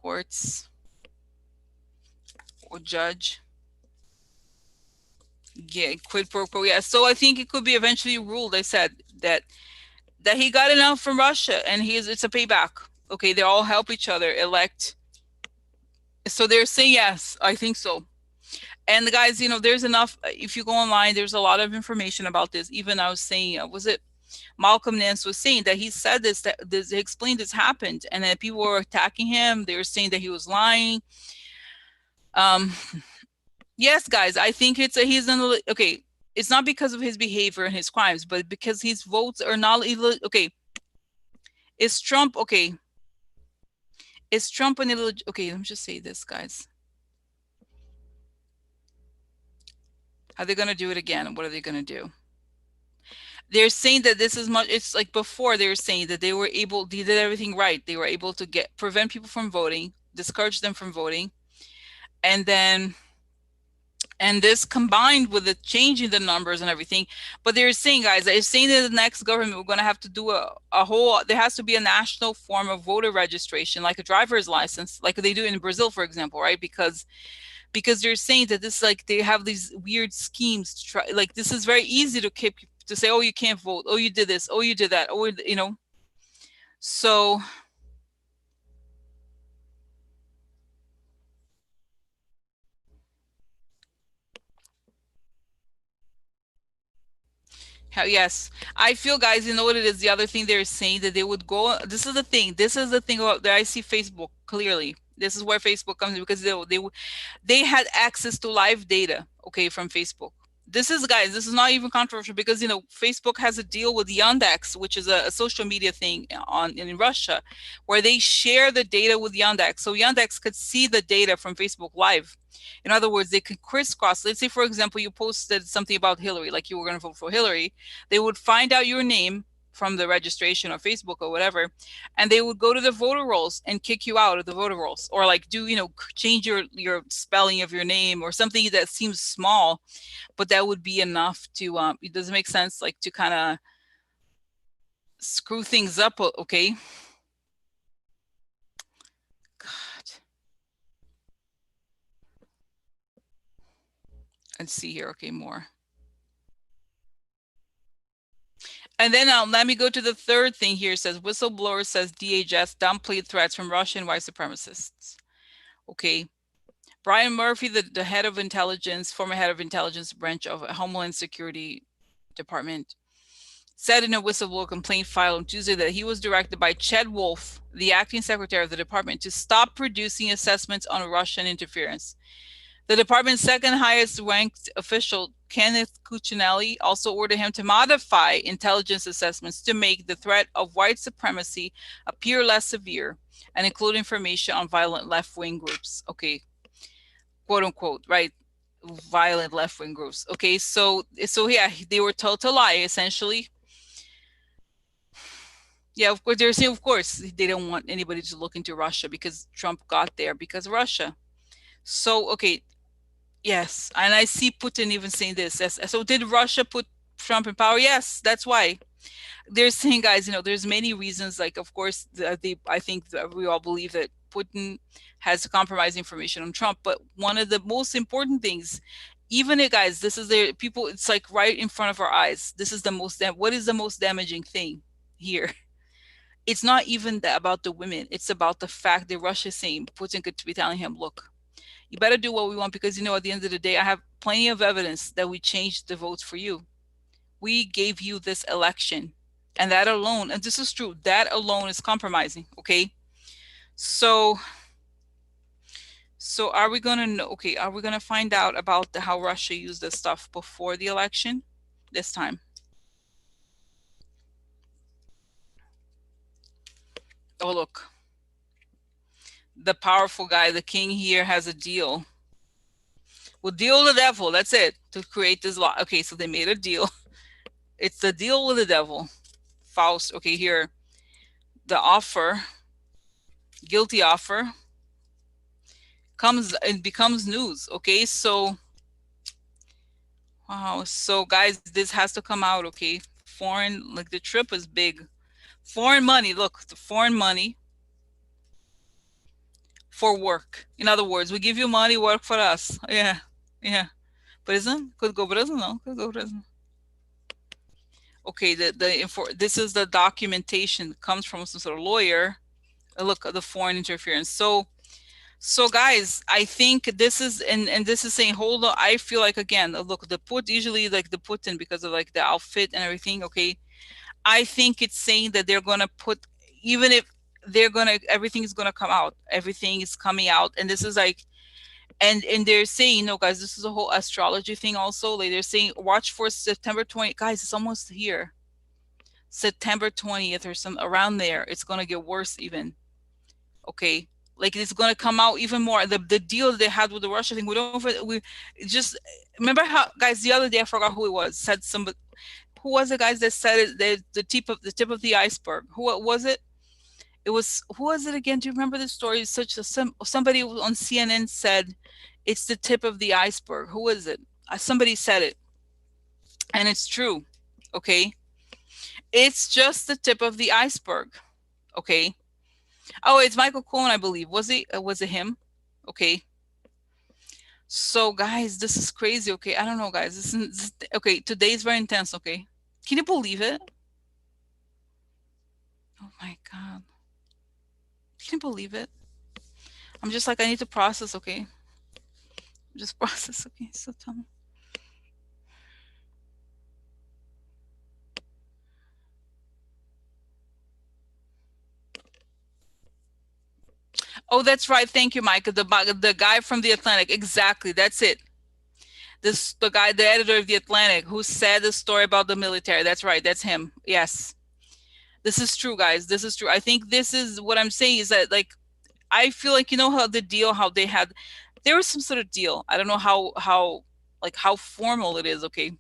courts or judge. Yeah, quid pro quo. Yeah, so I think it could be eventually ruled. I said that he got enough from Russia, and it's a payback. Okay, they all help each other elect. So they're saying yes, I think so. And the guys, there's enough. If you go online, there's a lot of information about this. Even I was saying, was it Malcolm Nance was saying that he said he explained this happened, and that people were attacking him. They were saying that he was lying. Um, yes, guys, I think he's okay. It's not because of his behavior and his crimes, but because his votes are not okay. Is Trump okay? Is Trump an illegitimate? Okay, let me just say this, guys. Are they going to do it again? What are they going to do? They're saying that this is much. It's like before they were saying that they did everything right. They were able to prevent people from voting, discourage them from voting, and this combined with the changing the numbers and everything. But they're saying, guys, they're saying that the next government, we're going to have to do a whole, there has to be a national form of voter registration, like a driver's license, like they do in Brazil, for example, right? Because they're saying that this, like, they have these weird schemes to try, like, this is very easy to say, oh, you can't vote, oh, you did this, oh, you did that, oh, so Yes, I feel, guys, you know what it is? The other thing they're saying that they would go. This is the thing. This is the thing that I see Facebook clearly. This is where Facebook comes in because they had access to live data, okay, from Facebook. This is, guys, this is not even controversial because Facebook has a deal with Yandex, which is a social media thing in Russia, where they share the data with Yandex, so Yandex could see the data from Facebook live. In other words, they could crisscross. Let's say, for example, you posted something about Hillary, like you were going to vote for Hillary. They would find out your name from the registration or Facebook or whatever, and they would go to the voter rolls and kick you out of the voter rolls, or like do change your spelling of your name or something that seems small, but that would be enough to it doesn't make sense, like to kind of screw things up. Okay, God, let's see here. Okay, more. And then let me go to the third thing here. It says whistleblower says DHS downplayed threats from Russian white supremacists. Okay. Brian Murphy, the head of intelligence, former head of intelligence branch of Homeland Security Department, said in a whistleblower complaint filed on Tuesday that he was directed by Ched Wolf, the acting secretary of the department, to stop producing assessments on Russian interference. The department's second highest ranked official, Kenneth Cuccinelli, also ordered him to modify intelligence assessments to make the threat of white supremacy appear less severe and include information on violent left-wing groups. Okay, quote unquote, right? Violent left-wing groups. Okay, so yeah, they were told to lie essentially. Yeah, of course they're saying, of course they don't want anybody to look into Russia because Trump got there because of Russia. So okay, yes, and I see Putin even saying this. Yes. So did Russia put Trump in power? Yes, that's why. They're saying, guys, there's many reasons. Like, of course, I think that we all believe that Putin has compromised information on Trump. But one of the most important things, even it, guys, this is the people. It's like right in front of our eyes. This is the most. What is the most damaging thing here? It's not even about the women. It's about the fact that Russia is saying Putin could be telling him, look, you better do what we want because at the end of the day, I have plenty of evidence that we changed the votes for you. We gave you this election, and that alone, and this is true, that alone is compromising. Okay, so are we gonna know? Okay, are we gonna find out about how Russia used this stuff before the election this time? Oh, look, the powerful guy, the king here, has a deal. We'll deal with the devil. That's it, to create this law. Okay, so they made a deal. It's the deal with the devil. Faust. Okay, here, the offer, guilty offer, comes and becomes news. Okay, so wow, so guys, this has to come out. Okay, foreign, like the trip is big. Foreign money. Look, the foreign money for work. In other words, we give you money, work for us. Yeah, yeah. Prison? Could go prison? No, could go prison. Okay, this is the documentation that comes from some sort of lawyer. Look at the foreign interference. So guys, I think this is, and this is saying, hold on. I feel like, again, look, the put usually like the Putin because of like the outfit and everything. Okay, I think it's saying that they're gonna put, even if everything is gonna come out, everything is coming out, and this is like, and they're saying, no, guys, this is a whole astrology thing also. Like they're saying, watch for September 20th, guys. It's almost here. September 20th or some around there. It's gonna get worse even. Okay, like it's going to come out even more. The deal they had with the Russia thing, we just remember how, guys, the other day I forgot who it was, said somebody, who was it, guys, that said it, the tip of the iceberg, who was it? It was, who was it again? Do you remember the story? Somebody on CNN said it's the tip of the iceberg. Who is it? Somebody said it, and it's true. Okay, it's just the tip of the iceberg. Okay. Oh, it's Michael Cohen, I believe. Was it him? Okay. So guys, this is crazy. Okay, I don't know, guys. Okay. Today is very intense. Okay, can you believe it? Oh my God, can you believe it? I'm just like, I need to process. Okay, just process. Okay, so tell me. Oh, that's right. Thank you, Mike. The guy from the Atlantic. Exactly. That's it. This the guy, the editor of the Atlantic, who said the story about the military. That's right. That's him. Yes. This is true, guys. This is true. I think this is what I'm saying is that, like, I feel like, you know, how the deal, how they had, there was some sort of deal. I don't know like how formal it is. Okay.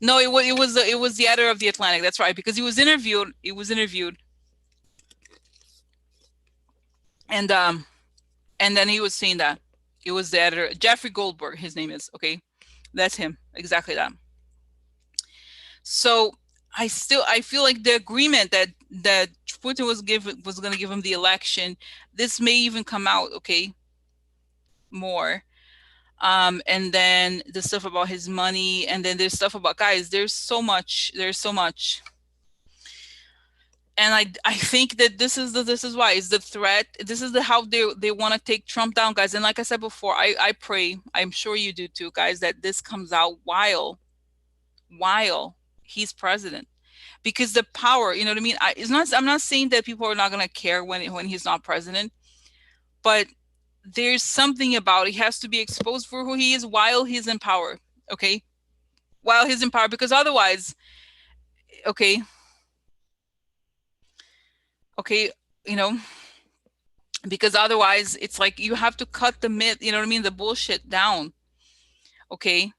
No, it was the editor of the Atlantic. That's right, because he was interviewed. He was interviewed, and then he was saying that it was the editor, Jeffrey Goldberg. His name is, okay. That's him. Exactly that. So I feel like the agreement that Putin was going to give him the election. This may even come out, okay, more. And then the stuff about his money, and then there's stuff about, guys, there's so much. And I think that this is why is the threat. This is the how they want to take Trump down, guys. And like I said before, I pray, I'm sure you do too, guys, that this comes out while he's president, because the power, you know what I mean. I'm not saying that people are not going to care when he's not president, but there's something about, he has to be exposed for who he is while he's in power. Okay, while he's in power, because otherwise, okay, okay, you know, because otherwise it's like you have to cut the myth, you know what I mean, the bullshit down. Okay.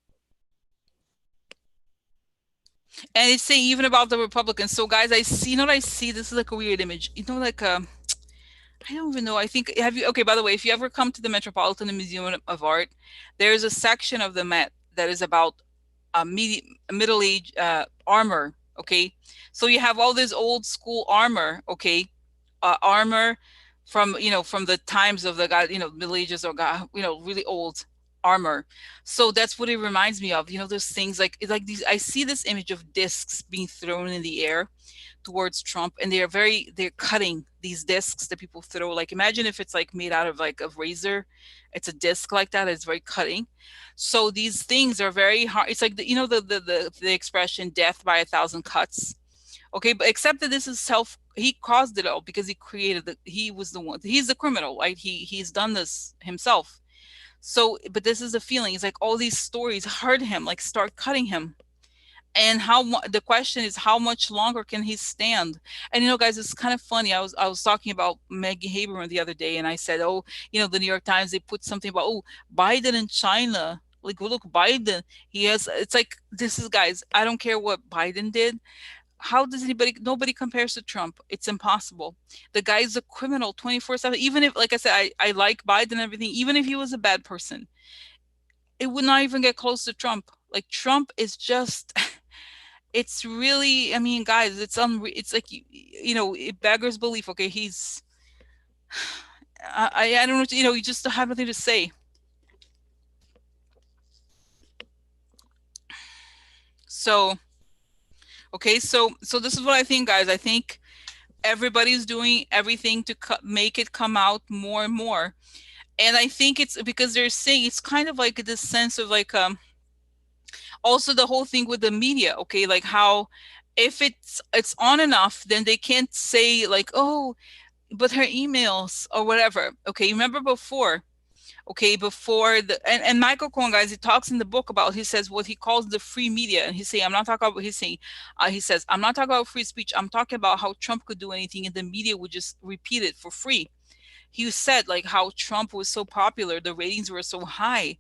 And it's saying even about the Republicans. So guys, I see, you know what I see? This is like a weird image. You know, like I don't even know. I think, have you, okay, by the way, if you ever come to the Metropolitan Museum of Art, there's a section of the Met that is about middle age armor. Okay. So you have all this old school armor. Okay. Armor from, you know, from the times of the guy, you know, Middle Ages, or guy, you know, really old armor. So that's what it reminds me of. You know, those things like these. I see this image of discs being thrown in the air towards Trump, and they're cutting these discs that people throw. Like, imagine if it's like made out of like a razor. It's a disc like that. It's very cutting. So these things are very hard. It's like you know, the expression "death by a thousand cuts." Okay, but except that this is he caused it all, because he created he was the one, he's the criminal, right? He's done this himself. So, but this is the feeling. It's like all these stories hurt him, like start cutting him. And the question is, how much longer can he stand? And you know, guys, it's kind of funny. I was talking about Maggie Haberman the other day, and I said, oh, you know, the New York Times, they put something about, oh, Biden in China. Like, well, look, Biden, he has. It's like, this is, guys, I don't care what Biden did. How does nobody compares to Trump? It's impossible. The guy is a criminal 24/7. Even if, like I said, I like Biden and everything, even if he was a bad person, it would not even get close to Trump. Like, Trump is just it's really, I mean, guys, it's like, you know, it beggars belief. Okay, he's I don't know, you know, you just don't have nothing to say. So, okay, so this is what I think, guys. I think everybody's doing everything to make it come out more and more. And I think it's because they're saying, it's kind of like this sense of like also the whole thing with the media. Okay, like how if it's on enough, then they can't say like, oh, but her emails or whatever. Okay, remember before, okay, before and Michael Cohen, guys, he talks in the book about, he says what he calls the free media. And he's saying, I'm not talking about, he's saying, he says, I'm not talking about free speech. I'm talking about how Trump could do anything and the media would just repeat it for free. He said like how Trump was so popular, the ratings were so high,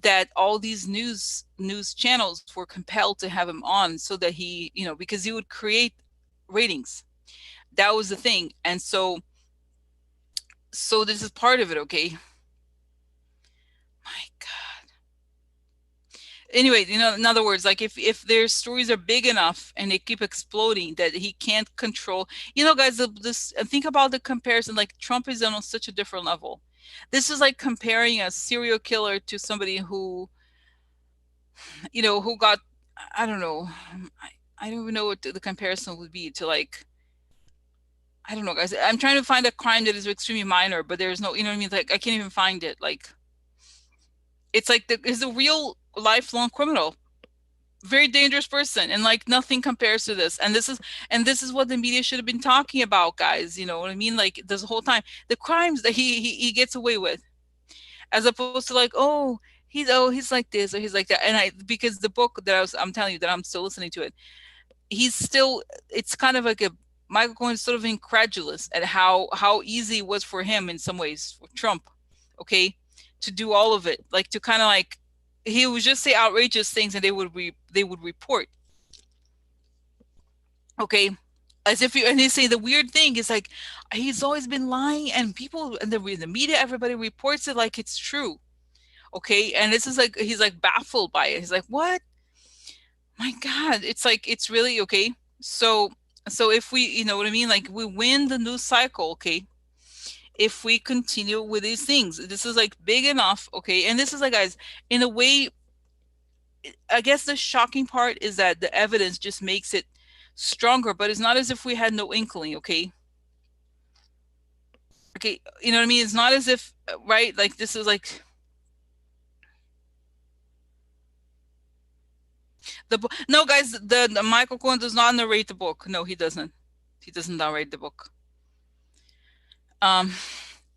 that all these news channels were compelled to have him on, so that he, you know, because he would create ratings. That was the thing. And so this is part of it. Okay, my God. Anyway, you know, in other words, like if their stories are big enough and they keep exploding, that he can't control, you know, guys, this, think about the comparison. Like, Trump is on such a different level. This is like comparing a serial killer to somebody who, you know, who got, I don't know, I don't even know what the comparison would be to, like, I don't know, guys. I'm trying to find a crime that is extremely minor, but there's no, you know what I mean? Like, I can't even find it. Like, it's like is a real lifelong criminal. very dangerous person, and like nothing compares to this. And this is what the media should have been talking about, guys. You know what I mean? Like this whole time, the crimes that he gets away with, as opposed to like, oh, he's like this or he's like that. And I, because the book that I'm telling you that I'm still listening to it, he's still, it's kind of like a, Michael Cohen is sort of incredulous at how easy it was for him in some ways, for Trump, okay, to do all of it, like to kind of like, he would just say outrageous things and they would report, okay, as if you, and they say the weird thing is like he's always been lying, and people and the media, everybody reports it like it's true, okay, and this is like he's like baffled by it. He's like, what? My God, it's like it's really okay. So so if we, you know what I mean, like we win the news cycle, okay, if we continue with these things, this is like big enough, okay, and this is like, guys, in a way, I guess the shocking part is that the evidence just makes it stronger, but it's not as if we had no inkling, okay, okay, you know what I mean, it's not as if, right, like this is like no, guys, the Michael Cohen does not narrate the book. No, he doesn't narrate the book. um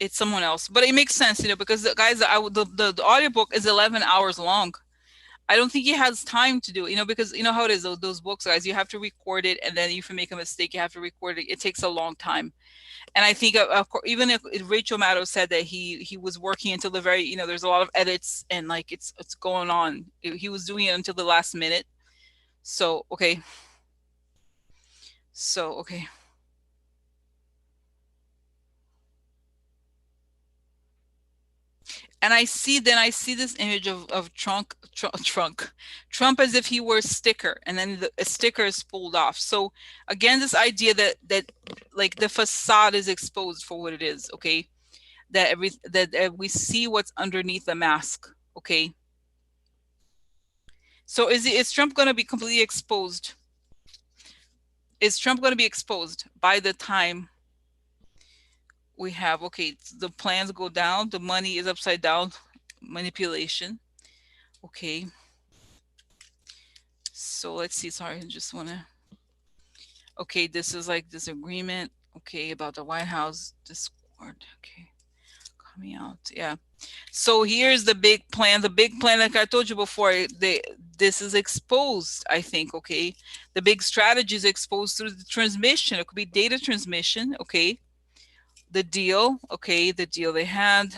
it's someone else, but it makes sense, you know, because the guys, the audiobook is 11 hours long. I don't think he has time to do it, you know, because you know how it is, those books, guys, you have to record it, and then if you make a mistake you have to record it. It takes a long time. And I think of course, even if Rachel Maddow said that he was working until the very, you know, there's a lot of edits and like it's going on. He was doing it until the last minute. So okay, so okay. And I see this image of Trump as if he were a sticker, and then a sticker is pulled off. So again, this idea that like the facade is exposed for what it is, okay? That we see what's underneath the mask, okay? So is Trump going to be completely exposed? Is Trump going to be exposed by the time we have, okay, the plans go down, the money is upside down, manipulation, okay? So let's see. Sorry, I just want to. Okay, this is like this agreement. Okay, about the White House Discord. Okay, coming out. Yeah. So here's the big plan. The big plan, like I told you before, this is exposed, I think. Okay, the big strategy is exposed through the transmission. It could be data transmission. Okay, the deal. Okay, the deal they had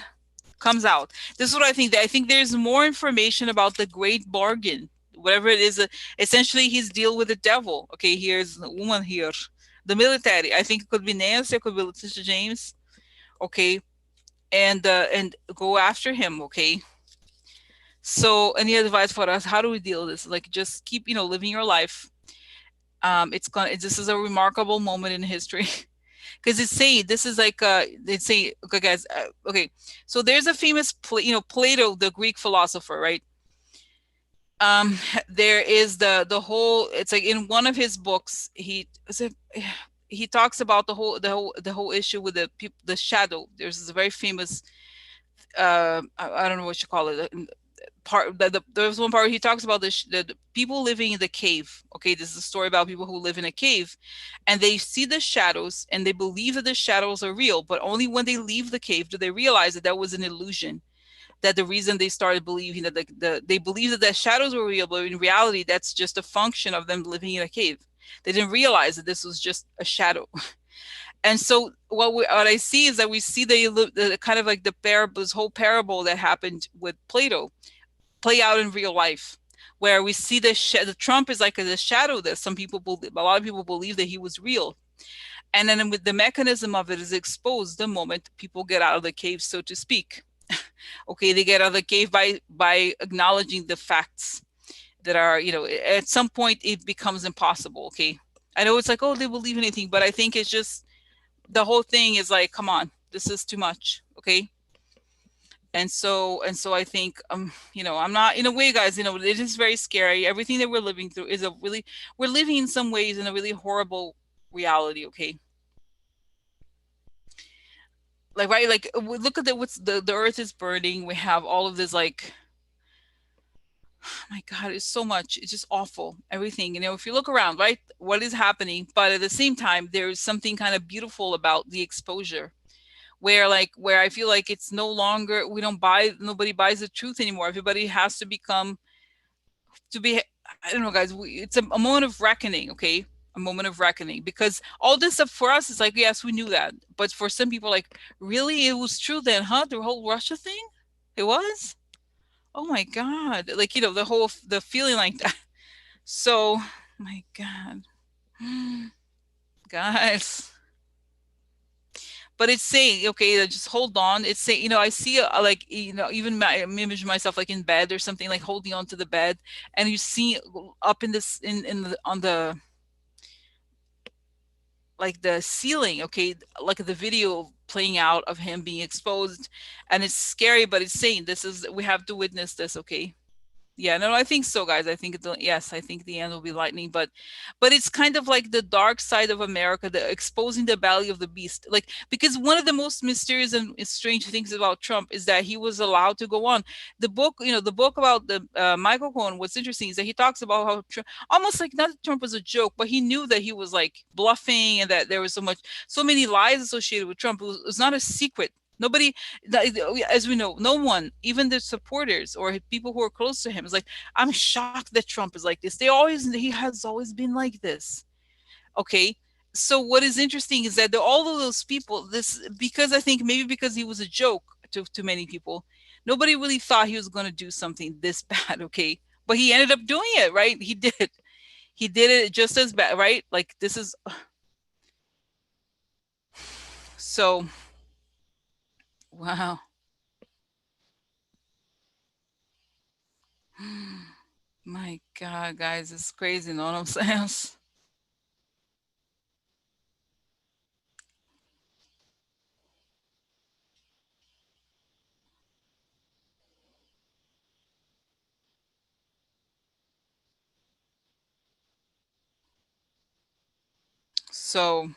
comes out. This is what I think. I think there's more information about the great bargain, whatever it is. Essentially, his deal with the devil. Okay, here's the woman here, the military. I think it could be Nancy, it could be Letitia James. Okay, and go after him. Okay. So, any advice for us? How do we deal with this? Like, just keep, you know, living your life. It's gonna. This is a remarkable moment in history. Because it's saying this is like they say, okay, guys, okay, so there's a famous you know, Plato, the Greek philosopher, right? um there is the whole, it's like in one of his books, he talks about the whole issue with the people, the shadow. There's this very famous I don't know what you call it, part there's one part where he talks about the people living in the cave. Okay, this is a story about people who live in a cave, and they see the shadows and they believe that the shadows are real, but only when they leave the cave do they realize that that was an illusion. That the reason they started believing that they believe that the shadows were real, but in reality that's just a function of them living in a cave. They didn't realize that this was just a shadow. And so what I see is that we see the kind of like the parable, this whole parable that happened with Plato, play out in real life, where we see the Trump is like the shadow that some people believe, a lot of people believe that he was real. And then with the mechanism of it is exposed the moment people get out of the cave, so to speak. Okay, they get out of the cave by acknowledging the facts that are, you know, at some point it becomes impossible. Okay, I know it's like, oh, they believe anything, but I think it's just the whole thing is like, come on, this is too much. Okay. And so I think you know, I'm not, in a way, guys, you know, it is very scary. Everything that we're living through is a really, we're living in some ways in a really horrible reality. Okay, like, right, like look at what's the earth is burning. We have all of this, like, my God, it's so much. It's just awful. Everything, if you look around, right, what is happening? But at the same time, there's something kind of beautiful about the exposure where I feel like it's no longer, we don't buy, nobody buys the truth anymore. Everybody has to become, to be, I don't know, guys, it's a moment of reckoning, okay? A moment of reckoning, because all this stuff for us is like, yes, we knew that. But for some people, like, really? It was true then, huh? The whole Russia thing? It was? Oh my God. Like, the feeling like that. So, my God. Guys. But it's saying, okay, just hold on. It's saying, I see, like, even my image myself like in bed or something, like holding on to the bed, and you see up in this, in the, on the, like the ceiling, okay, like the video playing out of him being exposed, and it's scary, but it's saying, this is, we have to witness this, okay? Yeah, no, I think so, guys. I think yes, I think the end will be lightning, but it's kind of like the dark side of America, the exposing the belly of the beast. Like, because one of the most mysterious and strange things about Trump is that he was allowed to go on. The book about the Michael Cohen. What's interesting is that he talks about how almost like, not that Trump was a joke, but he knew that he was like bluffing, and that there was so many lies associated with Trump. It was not a secret. Nobody, as we know, no one, even the supporters or people who are close to him, is like, I'm shocked that Trump is like this. He has always been like this. Okay. So what is interesting is that all of those people, because I think maybe because he was a joke to many people, nobody really thought he was going to do something this bad. Okay. But he ended up doing it, right? He did it just as bad, right? Like, this is so, wow. My God, guys, it's crazy. Know what I'm saying? So,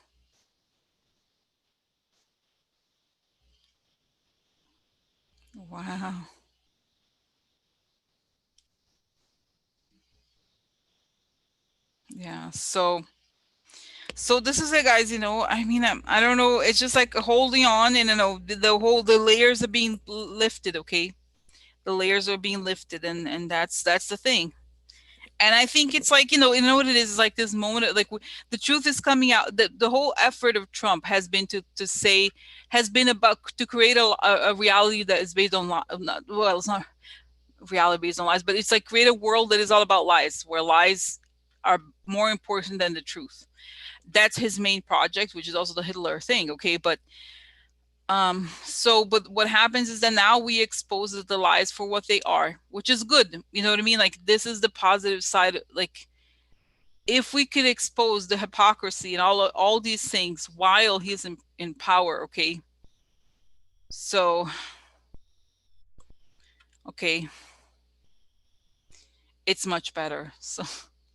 wow. Yeah. So this is it, guys. I mean, I don't know. It's just like holding on, and the layers are being lifted. Okay, the layers are being lifted, and that's the thing. And I think it's like, what it is like this moment, like the truth is coming out. The whole effort of Trump has been has been about to create a reality that is based on not, well, it's not reality based on lies, but it's like create a world that is all about lies, where lies are more important than the truth. That's his main project, which is also the Hitler thing. Okay, but what happens is that now we expose the lies for what they are, which is good. You know what I mean? Like, this is the positive side. Like, if we could expose the hypocrisy and all these things while he's in power, okay? So, okay, it's much better. So,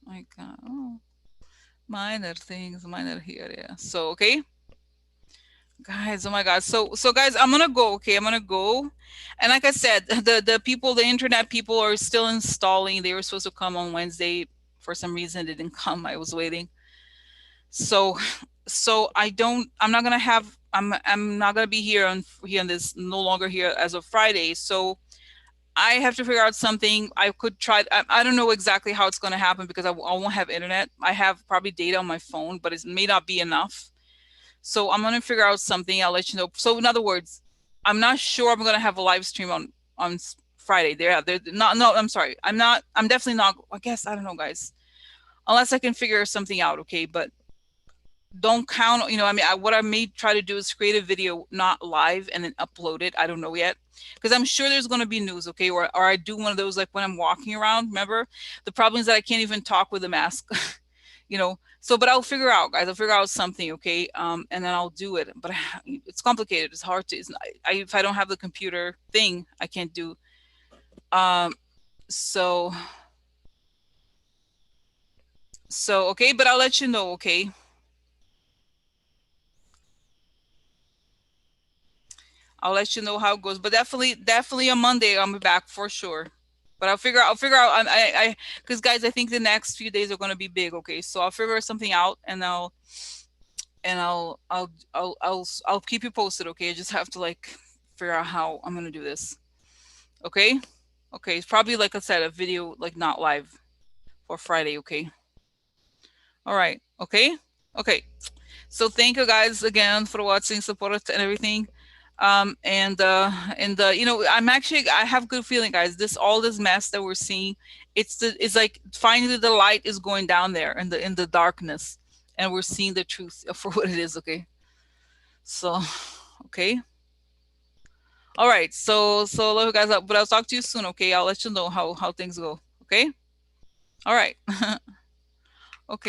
my God. Oh, minor things, minor here, yeah. So, okay, guys, oh my God. So guys, I'm gonna go, okay? I'm gonna go. And like I said, the internet people are still installing. They were supposed to come on Wednesday. For some reason, they didn't come. I was waiting. So I'm not gonna have, I'm not gonna be here on this, no longer here as of Friday. So I have to figure out something. I could try. I don't know exactly how it's gonna happen, because I won't have internet. I have probably data on my phone, but it may not be enough. So I'm gonna figure out something. I'll let you know. So in other words, I'm not sure I'm gonna have a live stream on Friday. They're not. No, I'm sorry. I'm not. I'm definitely not. I guess I don't know, guys. Unless I can figure something out, okay. But don't count. I mean, what I may try to do is create a video not live and then upload it. I don't know yet, because I'm sure there's gonna be news, okay. Or I do one of those like when I'm walking around. Remember, the problem is that I can't even talk with a mask. So, but I'll figure out, guys. I'll figure out something, okay. And then I'll do it. But it's complicated. It's hard to. It's not, if I don't have the computer thing, I can't do. Um. So. So okay, but I'll let you know. Okay. I'll let you know how it goes. But definitely, definitely on Monday, I'll be back for sure. But I'll figure out. Because guys, I think the next few days are gonna be big. Okay, so I'll figure something out, and I'll keep you posted. Okay, I just have to like figure out how I'm gonna do this. Okay, okay. It's probably like I said, a video like not live for Friday. Okay. All right. Okay. Okay. So thank you guys again for watching, support us and everything. You know, I have good feeling, guys. All this mess that we're seeing, it's like finally the light is going down there in the darkness, and we're seeing the truth for what it is. Okay. So, okay. All right. So love you guys, but I'll talk to you soon. Okay. I'll let you know how things go. Okay. All right.